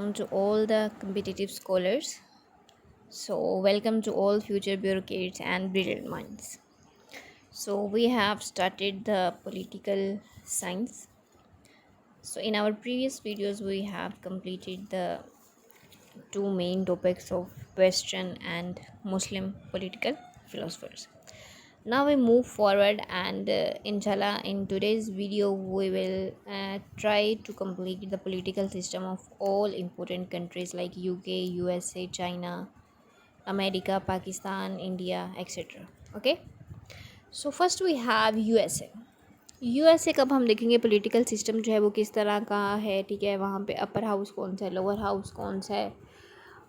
welcome to all the competitive scholars. So, welcome to all future bureaucrats and brilliant minds. So, we have started the political science. So, in our previous videos, we have completed the two main topics of Western and Muslim political philosophers. Now we move forward, and inshallah, in today's video, we will try to complete the political system of all important countries like UK, USA, China, America, Pakistan, India, etc. Okay, so first we have USA. USA कब हम देखेंगे political system जो है वो किस तरह का है, ठीक है। वहाँ पे अपर हाउस कौन सा है, लोअर हाउस कौन सा है,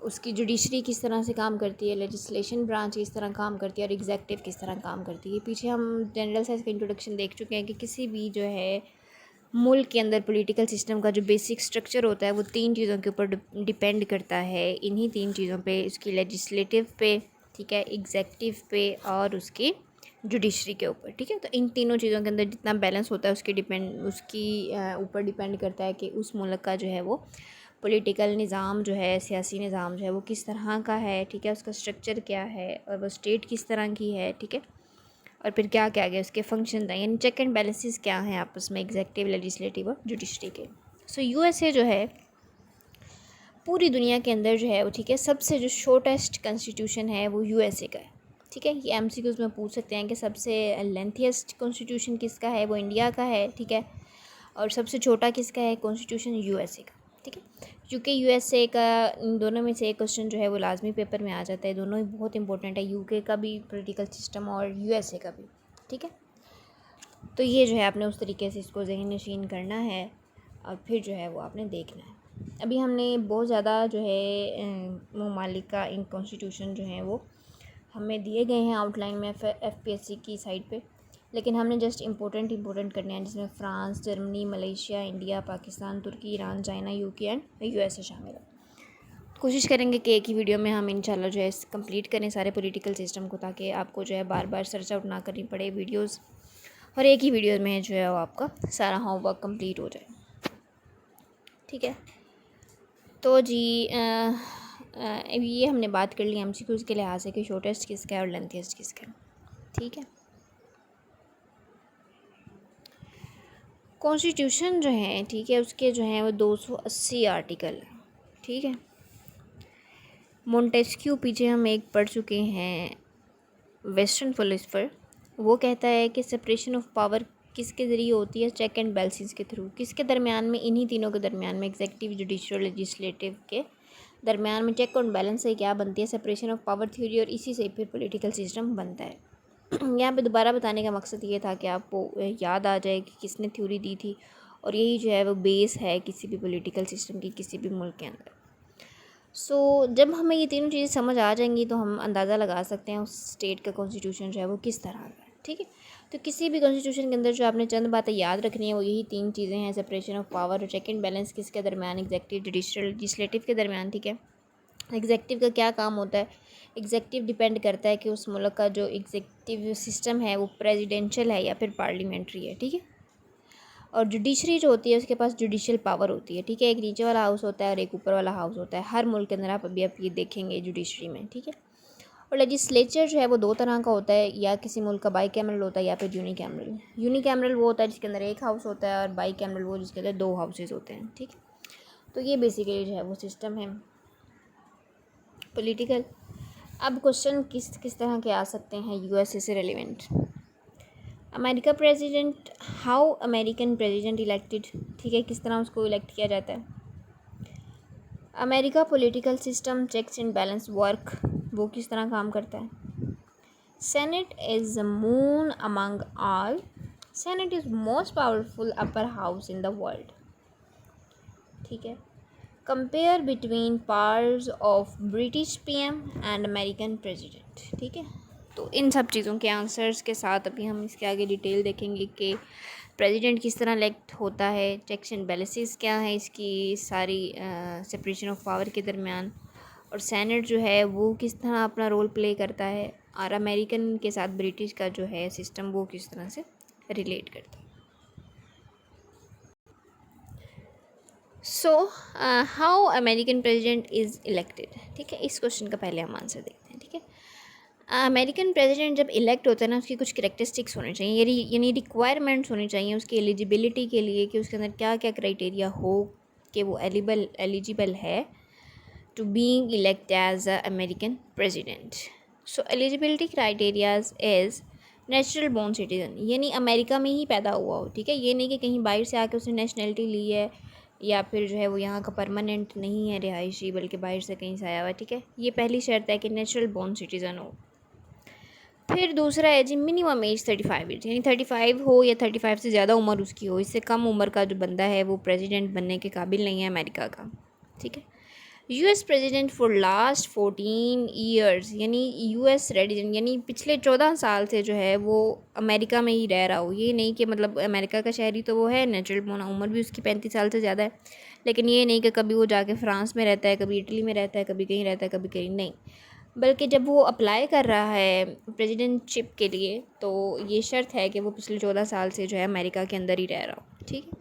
उसकी जुडिशरी किस तरह से काम करती है, लेजिस्लेशन ब्रांच किस तरह काम करती है और एग्जेक्टिव किस तरह काम करती है। पीछे हम जनरल साइंस का इंट्रोडक्शन देख चुके हैं कि किसी भी जो है मुल्क के अंदर पॉलिटिकल सिस्टम का जो बेसिक स्ट्रक्चर होता है वो तीन चीज़ों के ऊपर डिपेंड करता है। इन्हीं तीन चीज़ों पे, उसकी लेजिस्लेटिव पे, ठीक है, एग्जेक्टिव पे और उसकी जुडिशरी के ऊपर, ठीक है। तो इन तीनों चीज़ों के अंदर जितना बैलेंस होता है उसकी ऊपर डिपेंड करता है कि उस मुल्क का जो है वो पॉलिटिकल निज़ाम जो है, सियासी निज़ाम जो है वो किस तरह का है, ठीक है, उसका स्ट्रक्चर क्या है और वो स्टेट किस तरह की है, ठीक है। और फिर क्या क्या गया उसके फंक्शन हैं, यानी चेक एंड बैलेंसेस क्या हैं आपस में, एग्जेक्टिव, लेजिस्लेटिव और जुडिशरी के। सो यूएसए जो है पूरी दुनिया के अंदर जो है वो, ठीक है, सबसे जो शॉर्टेस्ट कॉन्स्टिट्यूशन है वो यूएसए का है, ठीक है। ये एमसीक्यूज़ में पूछ सकते हैं कि सबसे लेंथीएस्ट कॉन्स्टिट्यूशन किसका है, वो इंडिया का है, ठीक है। और सबसे छोटा किसका है कॉन्स्टिट्यूशन, यूएसए का, ठीक है। यूके यूएसए का, इन दोनों में से एक क्वेश्चन जो है वो लाजमी पेपर में आ जाता है। दोनों ही बहुत इंपॉर्टेंट है, यूके का भी पॉलिटिकल सिस्टम और यूएसए का भी, ठीक है। तो ये जो है आपने उस तरीके से इसको ज़हन नशीन करना है और फिर जो है वो आपने देखना है। अभी हमने बहुत ज़्यादा जो है ममालिक का इन कॉन्स्टिट्यूशन जो हैं वो हमें दिए गए हैं आउटलाइन में एफपीएससी की साइट पे, लेकिन हमने जस्ट इंपॉर्टेंट करने हैं, जिसमें France, Germany, Malaysia, India, Pakistan, तुर्की, Iran, China, UK and USA शामिल है। कोशिश करेंगे कि एक ही वीडियो में हम इंशाल्लाह जो है कंप्लीट करें सारे पॉलिटिकल सिस्टम को, ताकि आपको जो है बार बार सर्च आउट ना करनी पड़े वीडियोस, और एक ही वीडियो में जो है वो आपका सारा होमवर्क कंप्लीट हो जाए, ठीक है। तो जी अभी ये हमने बात कर ली एमसीक्यूज़ के लिहाज से कि शॉर्टेस्ट किसका है और लेंथीएस्ट किसका है, ठीक है। कॉन्स्टिट्यूशन जो है, ठीक है, उसके जो हैं वो 280 आर्टिकल है, ठीक है। मोंटेस्क्यू पीछे हम एक पढ़ चुके हैं, वेस्टर्न फिलोसफर, वो कहता है कि सेपरेशन ऑफ पावर किसके ज़रिए होती है, चेक एंड बैलेंसेस के थ्रू। किसके दरमियान में, इन्हीं तीनों के दरमियान में, एग्जेक्टिव, जुडिशल, लेजिस्लेटिव के दरमियान में चेक एंड बैलेंस से क्या बनती है, सेपरेशन ऑफ पावर थ्योरी, और इसी से फिर पॉलिटिकल सिस्टम बनता है। यहाँ पे दोबारा बताने का मकसद ये था कि आपको याद आ जाए कि किसने थ्योरी दी थी, और यही जो है वो बेस है किसी भी पॉलिटिकल सिस्टम की, किसी भी मुल्क के अंदर। जब हमें ये तीनों चीज़ें समझ आ जाएंगी तो हम अंदाज़ा लगा सकते हैं उस स्टेट का कॉन्स्टिट्यूशन जो है वो किस तरह का है, ठीक है। तो किसी भी कॉन्स्टिट्यूशन के अंदर जो आपने चंद बातें याद रखनी है वो यही तीन चीज़ें हैं, सेपरेशन ऑफ पावर और चेक एंड बैलेंस किसके दरमियान, एग्जेक्टिव, जुडिशल, लेजिस्लेटिव के दरमियान, ठीक है। एग्जेक्टिव का क्या काम होता है, एग्जेक्टिव डिपेंड करता है कि उस मुल्क का जो एग्जेक्टिव सिस्टम है वो प्रेसिडेंशियल है या फिर पार्लियामेंट्री है, ठीक है। और जुडिशरी जो होती है उसके पास जुडिशियल पावर होती है, ठीक है। एक नीचे वाला हाउस होता है और एक ऊपर वाला हाउस होता है हर मुल्क के अंदर, आप अभी आप ये देखेंगे जुडिशरी में, ठीक है। और लेजिस्लेचर जो है वो दो तरह का होता है, या किसी मुल्क का बाई कैमरल होता है या फिर यूनिकैमरल। यूनिकैमरल वो होता है जिसके अंदर एक हाउस होता है, और बाई कैमरल वो जिसके अंदर दो हाउसेज होते हैं, ठीक है। तो ये बेसिकली जो है वो सिस्टम है पॉलिटिकल। अब क्वेश्चन किस किस तरह के आ सकते हैं यूएसए से relevant. America president, how American president elected, ठीक है, किस तरह उसको इलेक्ट किया जाता है। America political system, checks and balance work, वो किस तरह काम करता है। Senate is the moon among all, senate is most powerful upper house in the world, ठीक है। Compare between powers of British PM and American president, ठीक है। तो इन सब चीज़ों के आंसर्स के साथ अभी हम इसके आगे डिटेल देखेंगे कि प्रेसिडेंट किस तरह इलेक्ट होता है, चेक्स एंड बैलेंसेस क्या है इसकी सारी, सेपरेशन ऑफ पावर के दरमियान, और सेनेट जो है वो किस तरह अपना रोल प्ले करता है, और अमेरिकन के साथ ब्रिटिश का जो है सिस्टम वो किस तरह से रिलेट करता है। So how American president is elected, ठीक है, इस क्वेश्चन का पहले हम आंसर देखते हैं, ठीक है। अमेरिकन प्रेसिडेंट जब इलेक्ट होता है ना, उसकी कुछ करेक्टरिस्टिक्स होनी चाहिए, यानी रिक्वायरमेंट्स होनी चाहिए उसकी एलिजिबिलिटी के लिए, कि उसके अंदर क्या क्या क्राइटेरिया हो कि वो एलिजिबल है to being elected as a American president. So eligibility criteria is natural born citizen, यानी अमेरिका में ही पैदा हुआ हो, ठीक है। ये नहीं कि कहीं बाहर से आके उसने नेशनलिटी ली है, या फिर जो है वो यहाँ का परमानेंट नहीं है रिहायशी, बल्कि बाहर से कहीं से आया हुआ है, ठीक है। ये पहली शर्त है कि नेचुरल बॉर्न सिटीज़न हो। फिर दूसरा है जी मिनिमम एज 35 ईयर्स, यानी 35 हो या 35 से ज़्यादा उम्र उसकी हो। इससे कम उम्र का जो बंदा है वो प्रेसिडेंट बनने के काबिल नहीं है अमेरिका का, ठीक है। US president for last 14 years, यानी यूएस रेजिडेंट, यानी पिछले 14 साल से जो है वो अमेरिका में ही रह रहा हो। ये नहीं कि मतलब अमेरिका का शहरी तो वो है, नेचुरल बोर्न, उम्र भी उसकी 35 साल से ज़्यादा है, लेकिन ये नहीं कि कभी वो जाके फ्रांस में रहता है, कभी इटली में रहता है, कभी कहीं रहता है, कभी कहीं नहीं। बल्कि जब वो अप्लाई कर रहा है प्रेसिडेंटशिप के लिए, तो ये शर्त है कि वो पिछले 14 साल से जो है अमेरिका के अंदर ही रह रहा हो, ठीक है।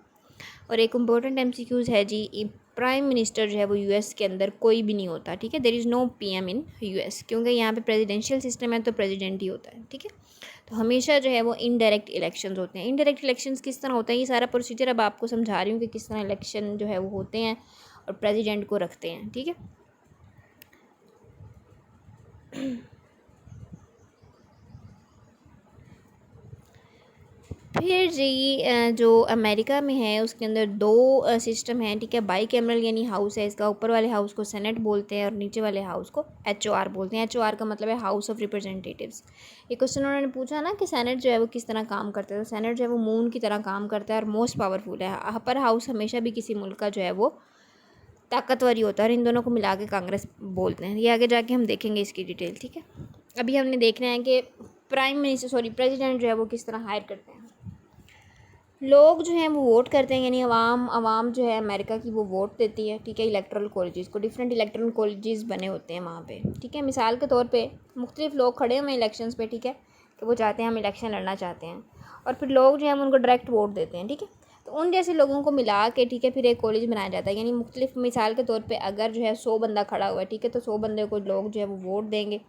और एक इम्पोर्टेंट एमसीक्यूज़ है जी, प्राइम मिनिस्टर जो है वो यूएस के अंदर कोई भी नहीं होता, ठीक है। There is no PM in US, क्योंकि यहाँ पे प्रेसिडेंशियल सिस्टम है, तो प्रेसिडेंट ही होता है, ठीक है। तो हमेशा जो है वो इनडायरेक्ट इलेक्शंस होते हैं। इनडायरेक्ट इलेक्शंस किस तरह होते हैं, ये सारा प्रोसीजर अब आपको समझा रही हूँ कि किस तरह इलेक्शन जो है वो होते हैं और प्रेसिडेंट को रखते हैं, ठीक है। फिर जी जो अमेरिका में है उसके अंदर दो सिस्टम हैं, ठीक है। बाई कैमरल यानी हाउस है इसका, ऊपर वाले हाउस को सेनेट बोलते हैं और नीचे वाले हाउस को एचओआर बोलते हैं। एचओआर का मतलब है हाउस ऑफ रिप्रेजेंटेटिव्स। ये क्वेश्चन उन्होंने पूछा ना कि सेनेट जो है वो किस तरह काम करता है, तो सेनेट जो है वो मून की तरह काम करता है और मोस्ट पावरफुल है। अपर हाउस हमेशा भी किसी मुल्क का जो है वो ताकतवर ही होता है, और इन दोनों को मिला के कांग्रेस बोलते हैं। ये आगे जाके हम देखेंगे इसकी डिटेल, ठीक है। अभी हमने देखना है कि प्रेसिडेंट जो है वो किस तरह हायर करते हैं। लोग जो हैं वो वोट करते हैं, यानी अवाम जो है अमेरिका की वो वोट देती है, ठीक है। इलेक्ट्रल कॉलेजेस को, डिफरेंट इलेक्ट्रल कॉलेजेस बने होते हैं वहाँ पे, ठीक है। मिसाल के तौर पे मुख्तलिफ लोग खड़े हुए हैं इलेक्शंस पे, ठीक है, कि वो चाहते हैं हम इलेक्शन लड़ना चाहते हैं, और फिर लोग जो हैं उनको डायरेक्ट वोट देते हैं, ठीक है। तो उन जैसे लोगों को मिला के, ठीक है, फिर एक कॉलेज बनाया जाता है। यानी मुख्तलिफ, मिसाल के तौर पर अगर जो है 100 बंदा खड़ा हुआ है, ठीक है, तो 100 बंदे को लोग जो है वो वोट देंगे।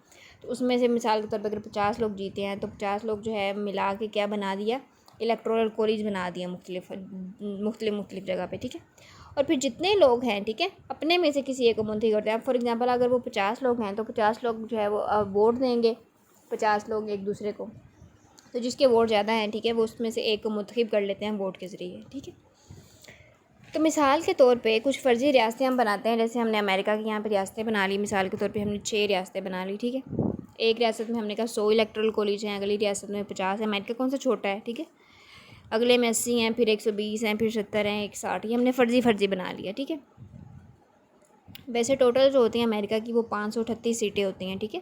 तो उसमें से मिसाल के तौर पर अगर 50 लोग जीते हैं, तो 50 लोग जो है मिला के क्या बना दिया, इलेक्टोरल कॉलेज बना दिया मुख्तलिफ जगह पे, ठीक है। और फिर जितने लोग हैं, ठीक है, अपने में से किसी एक को मुंतखब करते हैं। फॉर एग्जांपल अगर वो 50 लोग हैं, तो 50 लोग जो है वो वोट देंगे, 50 लोग एक दूसरे को। तो जिसके वोट ज़्यादा हैं, ठीक है, वो उसमें से एक को मुंतखब कर लेते हैं वोट के ज़रिए, ठीक है। तो मिसाल के तौर पे कुछ फ़र्जी रियासतें हम बनाते हैं, जैसे हमने अमेरिका की यहाँ पे रियासतें बना ली। मिसाल के तौर पे हमने 6 रियासतें बना ली, ठीक है। एक रियासत में हमने कहा 100 इलेक्टोरल कॉलेज हैं, अगली रियासत में 50 है। अमेरिका कौन सा छोटा है, ठीक है। अगले में 80 हैं, फिर 120 हैं, फिर 70 हैं, 160। ये हमने फ़र्जी बना लिया, ठीक है। वैसे टोटल जो होती हैं अमेरिका की वो 538 सीटें होती हैं, ठीक है,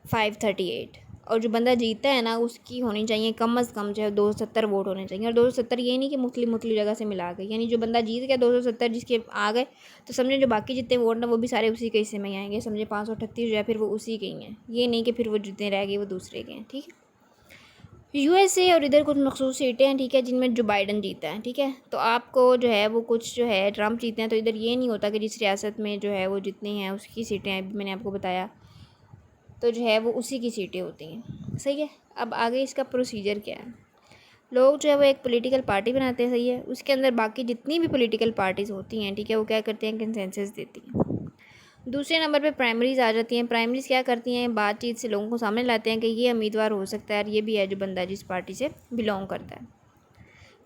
538। और जो बंदा जीतता है ना, उसकी होनी चाहिए कम अज़ कम जो है 270 वोट होने चाहिए। और 270 ये नहीं कि मुख्तलिफ जगह से मिला के, यानी जो बंदा जीत गया 270 जिसके आ गए, तो समझे जो बाकी जितने वोट ना वो भी सारे उसी के हिस्से में आएंगे। समझे 538 जो है फिर वो उसी के ही हैं, ये नहीं कि फिर वो जितने रह गए वो दूसरे के हैं, ठीक है। यूएसए और इधर कुछ मखसूस सीटें हैं, ठीक है, जिनमें जो बाइडन जीता है, ठीक है। तो आपको जो है वो कुछ जो है ट्रम्प जीते हैं, तो इधर ये नहीं होता कि जिस रियासत में जो है वो जितनी हैं उसकी सीटें हैं, मैंने आपको बताया, तो जो है वो उसी की सीटें होती हैं, सही है। अब आगे इसका प्रोसीजर क्या है। लोग जो है वो एक पॉलिटिकल पार्टी बनाते हैं, सही है। उसके अंदर बाकी जितनी भी पॉलिटिकल पार्टीज़ होती हैं, ठीक है, वो क्या करते हैं, कंसेंसस देती हैं। दूसरे नंबर पे प्राइमरीज़ आ जाती हैं। प्राइमरीज़ क्या करती हैं, बातचीत से लोगों को सामने लाते हैं कि ये उम्मीदवार हो सकता है और ये भी है जो बंदा जिस पार्टी से बिलोंग करता है।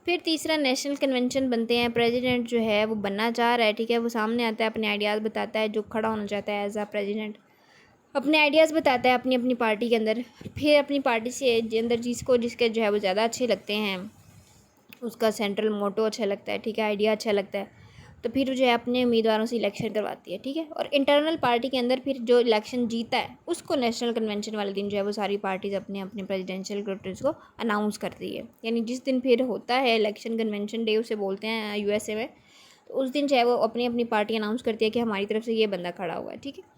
फिर तीसरा नेशनल कन्वेंशन बनते हैं। प्रेसिडेंट जो है वो बनना चाह रहा है, ठीक है, वो सामने आता है, अपने आइडियाज़ बताता है, जो खड़ा होना चाहता है एज आ प्रेसिडेंट अपने आइडियाज़ बताता है अपनी अपनी पार्टी के अंदर। फिर अपनी पार्टी से अंदर जिसके जो है वो ज़्यादा अच्छे लगते हैं, उसका सेंट्रल मोटो अच्छा लगता है, ठीक है, आइडिया अच्छा लगता है, तो फिर जो है अपने उम्मीदवारों से इलेक्शन करवाती है, ठीक है। और इंटरनल पार्टी के अंदर फिर जो इलेक्शन जीता है उसको नेशनल कन्वेंशन वाले दिन जो है वो सारी पार्टीज़ अपने अपने प्रेसिडेंशियल कैंडिडेट्स को अनाउंस करती है। यानी जिस दिन फिर होता है इलेक्शन कन्वेंशन डे उसे बोलते हैं यूएसए में, तो उस दिन जो है वो अपनी अपनी पार्टी अनाउंस करती है कि हमारी तरफ से ये बंदा खड़ा हुआ है, ठीक है।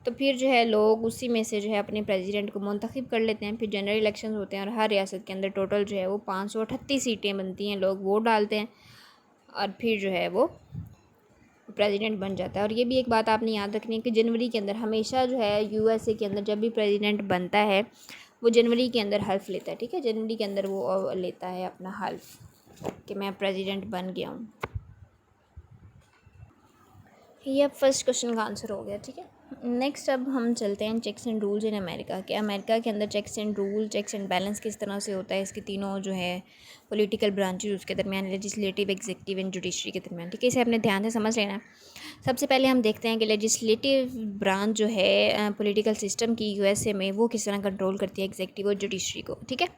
तो फिर जो है लोग उसी में से जो है अपने प्रेसिडेंट को मुंतखब कर लेते हैं। फिर जनरल इलेक्शन होते हैं और हर रियासत के अंदर टोटल जो है वो 538 सीटें बनती हैं, लोग वोट डालते हैं और फिर जो है वो प्रेसिडेंट बन जाता है। और ये भी एक बात आपने याद रखनी है कि जनवरी के अंदर हमेशा जो है यूएसए के अंदर जब भी प्रेसिडेंट बनता है वो जनवरी के अंदर हल्फ लेता है, ठीक है, जनवरी के अंदर वो लेता है अपना हल्फ कि मैं प्रेसिडेंट बन गया हूँ। ये अब फर्स्ट क्वेश्चन का आंसर हो गया, ठीक है। नेक्स्ट अब हम चलते हैं checks and rules in America कि अमेरिका के अंदर checks and rule, checks and balance किस तरह से होता है इसके तीनों जो है पॉलिटिकल ब्रांचेज उसके दरमियान, लेजिस्लेटिव, एग्जीक्यूटिव एंड जुडिशरी के दरमियान, ठीक है। इसे अपने ध्यान से समझ लेना। सबसे पहले हम देखते हैं कि लेजिस्लेटिव ब्रांच जो है पॉलिटिकल सिस्टम की यूएसए में वो किस तरह कंट्रोल करती है एग्जीक्यूटिव और जुडिशरी को, ठीक है।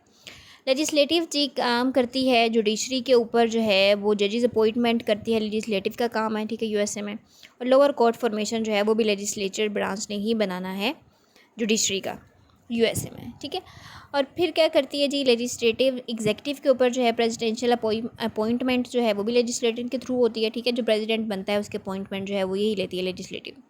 लेजिस्लेटिव जी काम करती है जुडिशरी के ऊपर, जो है वो जजेस अपॉइंटमेंट करती है, लेजिस्लेटिव का काम है, ठीक है, यूएसए में। और लोअर कोर्ट फॉर्मेशन जो है वो भी लेजिस्लेचर ब्रांच ने ही बनाना है जुडिशरी का यूएसए में, ठीक है। और फिर क्या करती है जी लेजिस्लेटिव एग्जीक्यूटिव के ऊपर जो है प्रेसिडेंशियल अपॉइंटमेंट जो है वो भी लेजिस्लेटिव के थ्रू होती है, ठीक है। जो प्रेसिडेंट बनता है उसके अपॉइंटमेंट जो है वो यही लेती है लेजिस्लेटिव।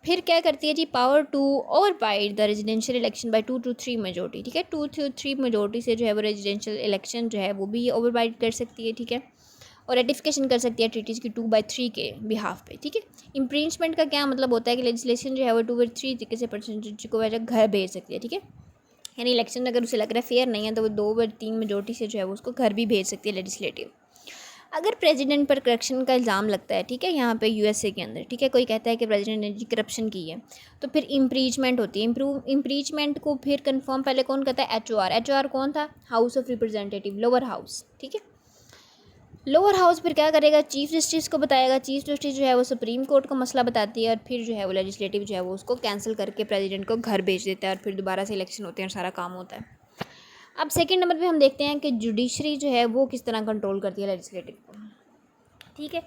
फिर क्या करती है जी power to override the residential election by 2 to 3 majority, ठीक है। 2 to 3 मेजोरिटी से जो है वो रेजिडेंशियल इलेक्शन जो है वो भी ओवरराइड कर सकती है, ठीक है। और रेटिफिकेशन कर सकती है ट्रीटीज़ की 2/3 के बिहाफ पे, ठीक है। इम्पीचमेंट का क्या मतलब होता है कि लेजिस्लेशन जो है वो 2/3 तरीके से परसेंटेज को वजह घर भेज सकती है, ठीक है। यानी इलेक्शन अगर उसे लग रहा है फेयर नहीं है तो वो 2/3 मेजोरिटी से जो है वो उसको घर भी भेज सकती है लेजिस्लेटिव। अगर प्रेसिडेंट पर करप्शन का इल्ज़ाम लगता है, ठीक है, यहाँ पे यूएसए के अंदर, ठीक है, कोई कहता है कि प्रेसिडेंट ने जी करप्शन की है, तो फिर इम्पीचमेंट होती है। इम्पीचमेंट को फिर कंफर्म पहले कौन करता है? एचओआर कौन था? House of representative, lower house, ठीक है। लोअर हाउस फिर क्या करेगा? चीफ जस्टिस को बताएगा, चीफ जस्टिस जो है वो सुप्रीम कोर्ट को मसला बताती है और फिर जो है वो लेजिस्लेटिव जो है वो उसको कैंसिल करके प्रेसिडेंट को घर भेज देता है और फिर दोबारा से इलेक्शन होते हैं और सारा काम होता है। अब सेकंड नंबर पे हम देखते हैं कि जुडिशरी जो है वो किस तरह कंट्रोल करती है लेजिस्लेटिव को, ठीक है।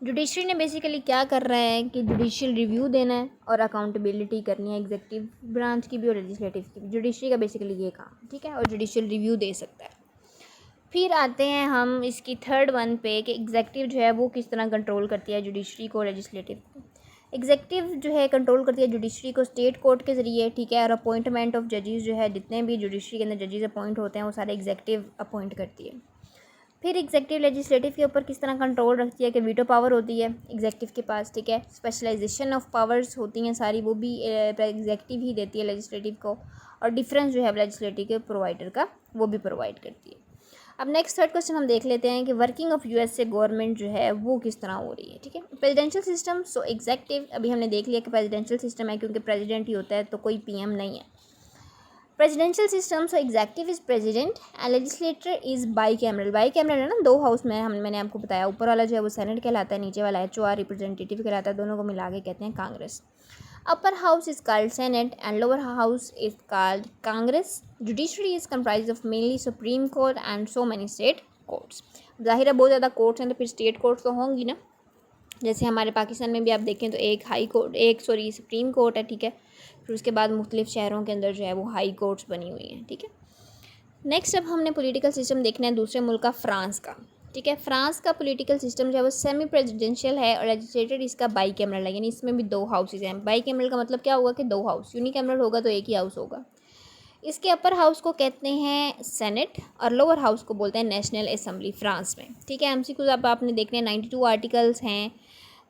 जुडिशरी ने बेसिकली क्या कर रहा है कि जुडिशियल रिव्यू देना है और अकाउंटेबिलिटी करनी है एग्जीक्यूटिव ब्रांच की भी और लेजिस्लेटिव की भी। जुडिशरी का बेसिकली ये काम, ठीक है, और जुडिशियल रिव्यू दे सकता है। फिर आते हैं हम इसकी थर्ड वन पे कि एग्जीक्यूटिव जो है वो किस तरह कंट्रोल करती है जुडिशरी को, लेजिस्लेटिव को। एग्जीक्यूटिव जो है कंट्रोल करती है जुडिशरी को स्टेट कोर्ट के ज़रिए, ठीक है। और अपॉइंटमेंट ऑफ जजेस जो है जितने भी जुडिशरी के अंदर जजेस अपॉइंट होते हैं वो सारे एग्जीक्यूटिव अपॉइंट करती है। फिर एग्जीक्यूटिव लेजिस्लेटिव के ऊपर किस तरह कंट्रोल रखती है कि वीटो पावर होती है एग्जीक्यूटिव के पास, ठीक है। स्पेशलाइजेशन ऑफ पावर्स होती हैं सारी, वो भी एग्जीक्यूटिव ही देती है लेजिस्लेटिव को। और डिफरेंस जो है लेजिस्लेटिव के प्रोवाइडर का वो भी प्रोवाइड करती है। अब नेक्स्ट थर्ड क्वेश्चन हम देख लेते हैं कि वर्किंग ऑफ यूएसए गवर्नमेंट जो है वो किस तरह हो रही है, ठीक है। प्रेसिडेंशियल सिस्टम, सो एग्जीक्यूटिव अभी हमने देख लिया कि प्रेसिडेंशियल सिस्टम है क्योंकि प्रेसिडेंट ही होता है तो कोई पीएम नहीं है। Presidential system, so executive is president and legislator is bicameral. Bicameral है ना, दो हाउस में मैंने आपको बताया, ऊपर वाला जो है वो सेनेट कहलाता है, नीचे वाला एचओआर रिप्रेजेंटेटिव कहलाता है, दोनों को मिला के कहते हैं Congress. Upper house is called Senate and lower house is called Congress. Judiciary is comprised of mainly Supreme Court and so many state courts. जाहिर है बहुत ज़्यादा कोर्ट्स हैं तो फिर स्टेट कोर्ट्स तो होंगी ना। जैसे हमारे पाकिस्तान में भी आप देखें तो एक हाई कोर्ट, सुप्रीम कोर्ट है, ठीक है। फिर उसके बाद मुख्तलिफ शहरों के अंदर जो है वो हाई कोर्ट्स बनी हुई हैं, ठीक है। नेक्स्ट अब हमने पॉलिटिकल सिस्टम देखना है दूसरे मुल्क का, फ्रांस का, ठीक है। फ्रांस का पॉलिटिकल सिस्टम जो है वो सेमी प्रेसिडेंशियल है और लेजिस्लेटर इसका बाई कैमरल है, यानी इसमें भी दो हाउसेज हैं। बाई कैमरल का मतलब क्या होगा कि दो हाउस, यूनिकैमरल होगा तो एक ही हाउस होगा। इसके अपर हाउस को कहते हैं सेनेट और लोअर हाउस को बोलते हैं नेशनल असेंबली फ्रांस में, ठीक है। एमसीक्यूज अब आपने देखने हैं 92 आर्टिकल्स हैं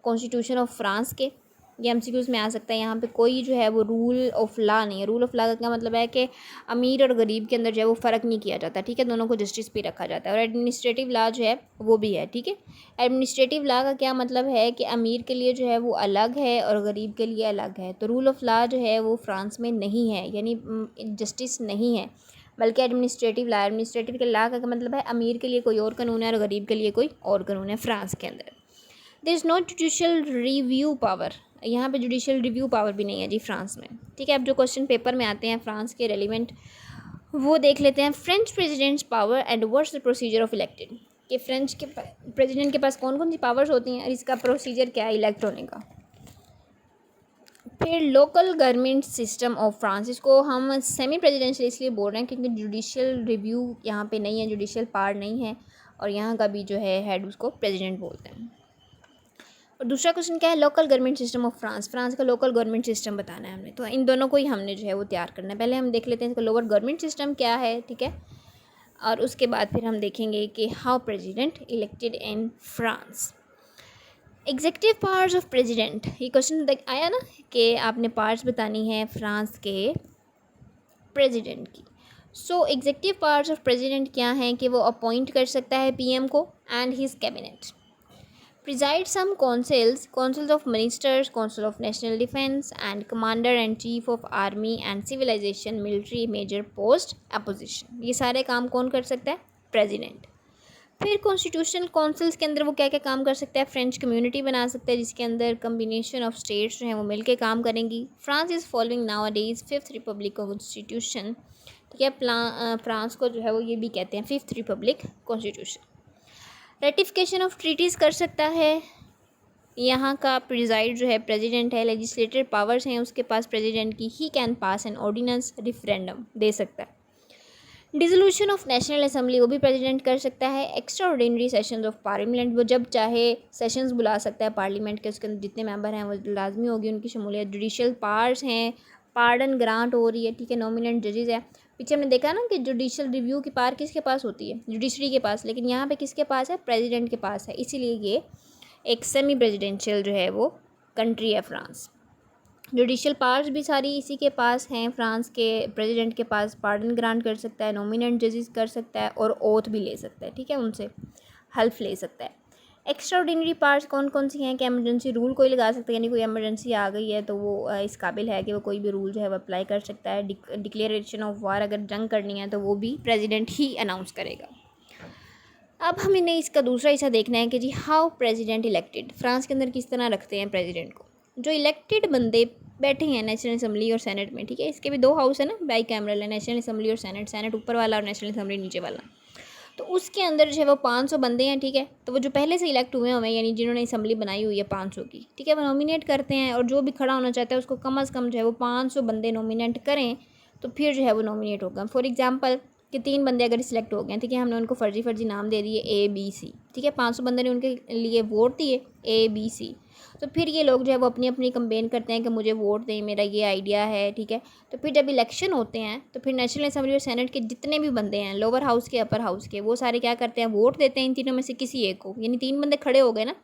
कॉन्स्टिट्यूशन ऑफ फ्रांस के, ये एमसीक्यूज़ में आ सकता है। यहाँ पे कोई जो है वो रूल ऑफ लॉ नहीं है। रूल ऑफ लॉ का क्या मतलब है कि अमीर और गरीब के अंदर जो है वो फ़र्क नहीं किया जाता, ठीक है, दोनों को जस्टिस पे रखा जाता है। और एडमिनिस्ट्रेटिव लॉ जो है वो भी है, ठीक है। एडमिनिस्ट्रेटिव लॉ का क्या मतलब है कि अमीर के लिए जो है वो अलग है और गरीब के लिए अलग है। तो रूल ऑफ लॉ जो है वो फ्रांस में नहीं है, यानी जस्टिस नहीं है, बल्कि एडमिनिस्ट्रेटिव के लॉ का मतलब है अमीर के लिए कोई और कानून है और गरीब के लिए कोई और कानून है फ्रांस के अंदर। There is no judicial review power, यहाँ पे जुडिशियल रिव्यू पावर भी नहीं है जी फ्रांस में, ठीक है। अब जो क्वेश्चन पेपर में आते हैं फ्रांस के रेलिवेंट वो देख लेते हैं। French president's power and what's the procedure of elected, कि फ्रेंच के प्रेसिडेंट के पास कौन कौन सी पावर्स होती हैं और इसका प्रोसीजर क्या है इलेक्ट होने का। फिर local government system of France, इसको हम सेमी प्रेसिडेंशियल इसलिए बोल रहे हैं क्योंकि जुडिशियल रिव्यू यहाँ पे नहीं है, जुडिशियल पावर नहीं है और यहाँ का भी जो है हेड उसको प्रेसिडेंट बोलते हैं। और दूसरा क्वेश्चन क्या है? Local government system of France, France का लोकल गवर्नमेंट सिस्टम बताना है हमें, तो इन दोनों को ही हमने जो है वो तैयार करना है। पहले हम देख लेते हैं इसका लोअर गवर्नमेंट सिस्टम क्या है, ठीक है, और उसके बाद फिर हम देखेंगे कि how president elected in France. Executive powers of president, ये क्वेश्चन देख आया ना कि आपने पावर्स बतानी है फ्रांस के प्रेसिडेंट की। सो एग्जेक्टिव पावर्स ऑफ प्रेसिडेंट क्या हैं कि वो अपॉइंट कर सकता है पीएम को and his cabinet, preside some councils of ministers, council of national defense, and commander and chief of army and civilization military major post opposition। ये सारे काम कौन कर सकता है? प्रेसिडेंट। फिर कॉन्स्टिट्यूशनल काउंसिल्स के अंदर वो क्या क्या काम कर सकता है? फ्रेंच कम्युनिटी बना सकता है जिसके अंदर कम्बिनेशन ऑफ स्टेट्स जो हैं वो मिलके काम करेंगी। France is following now days fifth Republic constitution, ठीक है। फ्रांस को जो है वो ये भी कहते हैं fifth Republic constitution. Ratification of treaties कर सकता है। यहाँ का प्रिजाइड जो है प्रेसिडेंट है। लेजिस्लेटिव पावर्स हैं उसके पास प्रेसिडेंट की। He can pass an ordinance, referendum दे सकता है। डिसोल्यूशन ऑफ नेशनल असेंबली वो भी प्रेसिडेंट कर सकता है। Extra ordinary sessions of parliament, वो जब चाहे सेशंस बुला सकता है पार्लियामेंट के, उसके अंदर जितने मेंबर हैं वो लाजमी होगी उनकी शमूलियत। जुडिशल पावर्स हैं, पार्डन ग्रांट हो रही है, ठीक है। नॉमिनेट जजेस है। पीछे हमने देखा ना कि जुडिशल रिव्यू की पावर किसके पास होती है? जुडिशरी के पास, लेकिन यहाँ पे किसके पास है? प्रेसिडेंट के पास है। इसीलिए ये एक सेमी प्रेसिडेंशियल जो है वो कंट्री है फ्रांस। जुडिशल पावर्स भी सारी इसी के पास हैं फ्रांस के प्रेसिडेंट के पास। पार्डन ग्रांट कर सकता है, नॉमिनेट जजेस कर सकता है और ओथ भी ले सकता है, ठीक है, उनसे हेल्प ले सकता है। एक्स्ट्रा ऑर्डिनरी पावर्स कौन कौन सी हैं कि एमरजेंसी रूल कोई लगा सकता है, यानी कोई एमरजेंसी आ गई है तो वो इस काबिल है कि वो कोई भी रूल जो है वो अप्लाई कर सकता है। डिक्लेरेशन ऑफ वार, अगर जंग करनी है तो वो भी प्रेसिडेंट ही अनाउंस करेगा। अब हमें इसका दूसरा हिस्सा देखना है कि जी हाउ प्रेसिडेंट इलेक्टेड, फ्रांस के अंदर किस तरह रखते हैं प्रेसिडेंट को। जो इलेक्टेड बंदे बैठे हैं नेशनल असेंबली और सेनेट में, ठीक है, इसके भी दो हाउस है ना, बाई कैमरल है, नेशनल असेंबली और सेनेट। सेनेट ऊपर वाला और नेशनल असेंबली नीचे वाला। तो उसके अंदर जो है वो 500 बंदे हैं, ठीक है। तो वो जो पहले से इलेक्ट हुए हैं यानी जिन्होंने असेंबली बनाई हुई है 500 की, ठीक है, वो नॉमिनेट करते हैं और जो भी खड़ा होना चाहता है उसको कम अज़ कम जो है वो 500 बंदे नॉमिनेट करें तो फिर जो है वो नॉमिनेट होगा। फॉर एग्जांपल कि 3 बंदे अगर सिलेक्ट हो गए, ठीक है, हमने उनको फर्जी नाम दे दिए ABC, ठीक है, 500 बंदे ने उनके लिए वोट दिए ABC। तो फिर ये लोग जो है वो अपनी अपनी कंपेन करते हैं कि मुझे वोट दें, मेरा ये आइडिया है, ठीक है। तो फिर जब इलेक्शन होते हैं तो फिर नेशनल असेंबली और सेनेट के जितने भी बंदे हैं, लोअर हाउस के अपर हाउस के, वो सारे क्या करते हैं? वोट देते हैं इन तीनों में से किसी एक को। यानी 3 बंदे खड़े हो गए ना,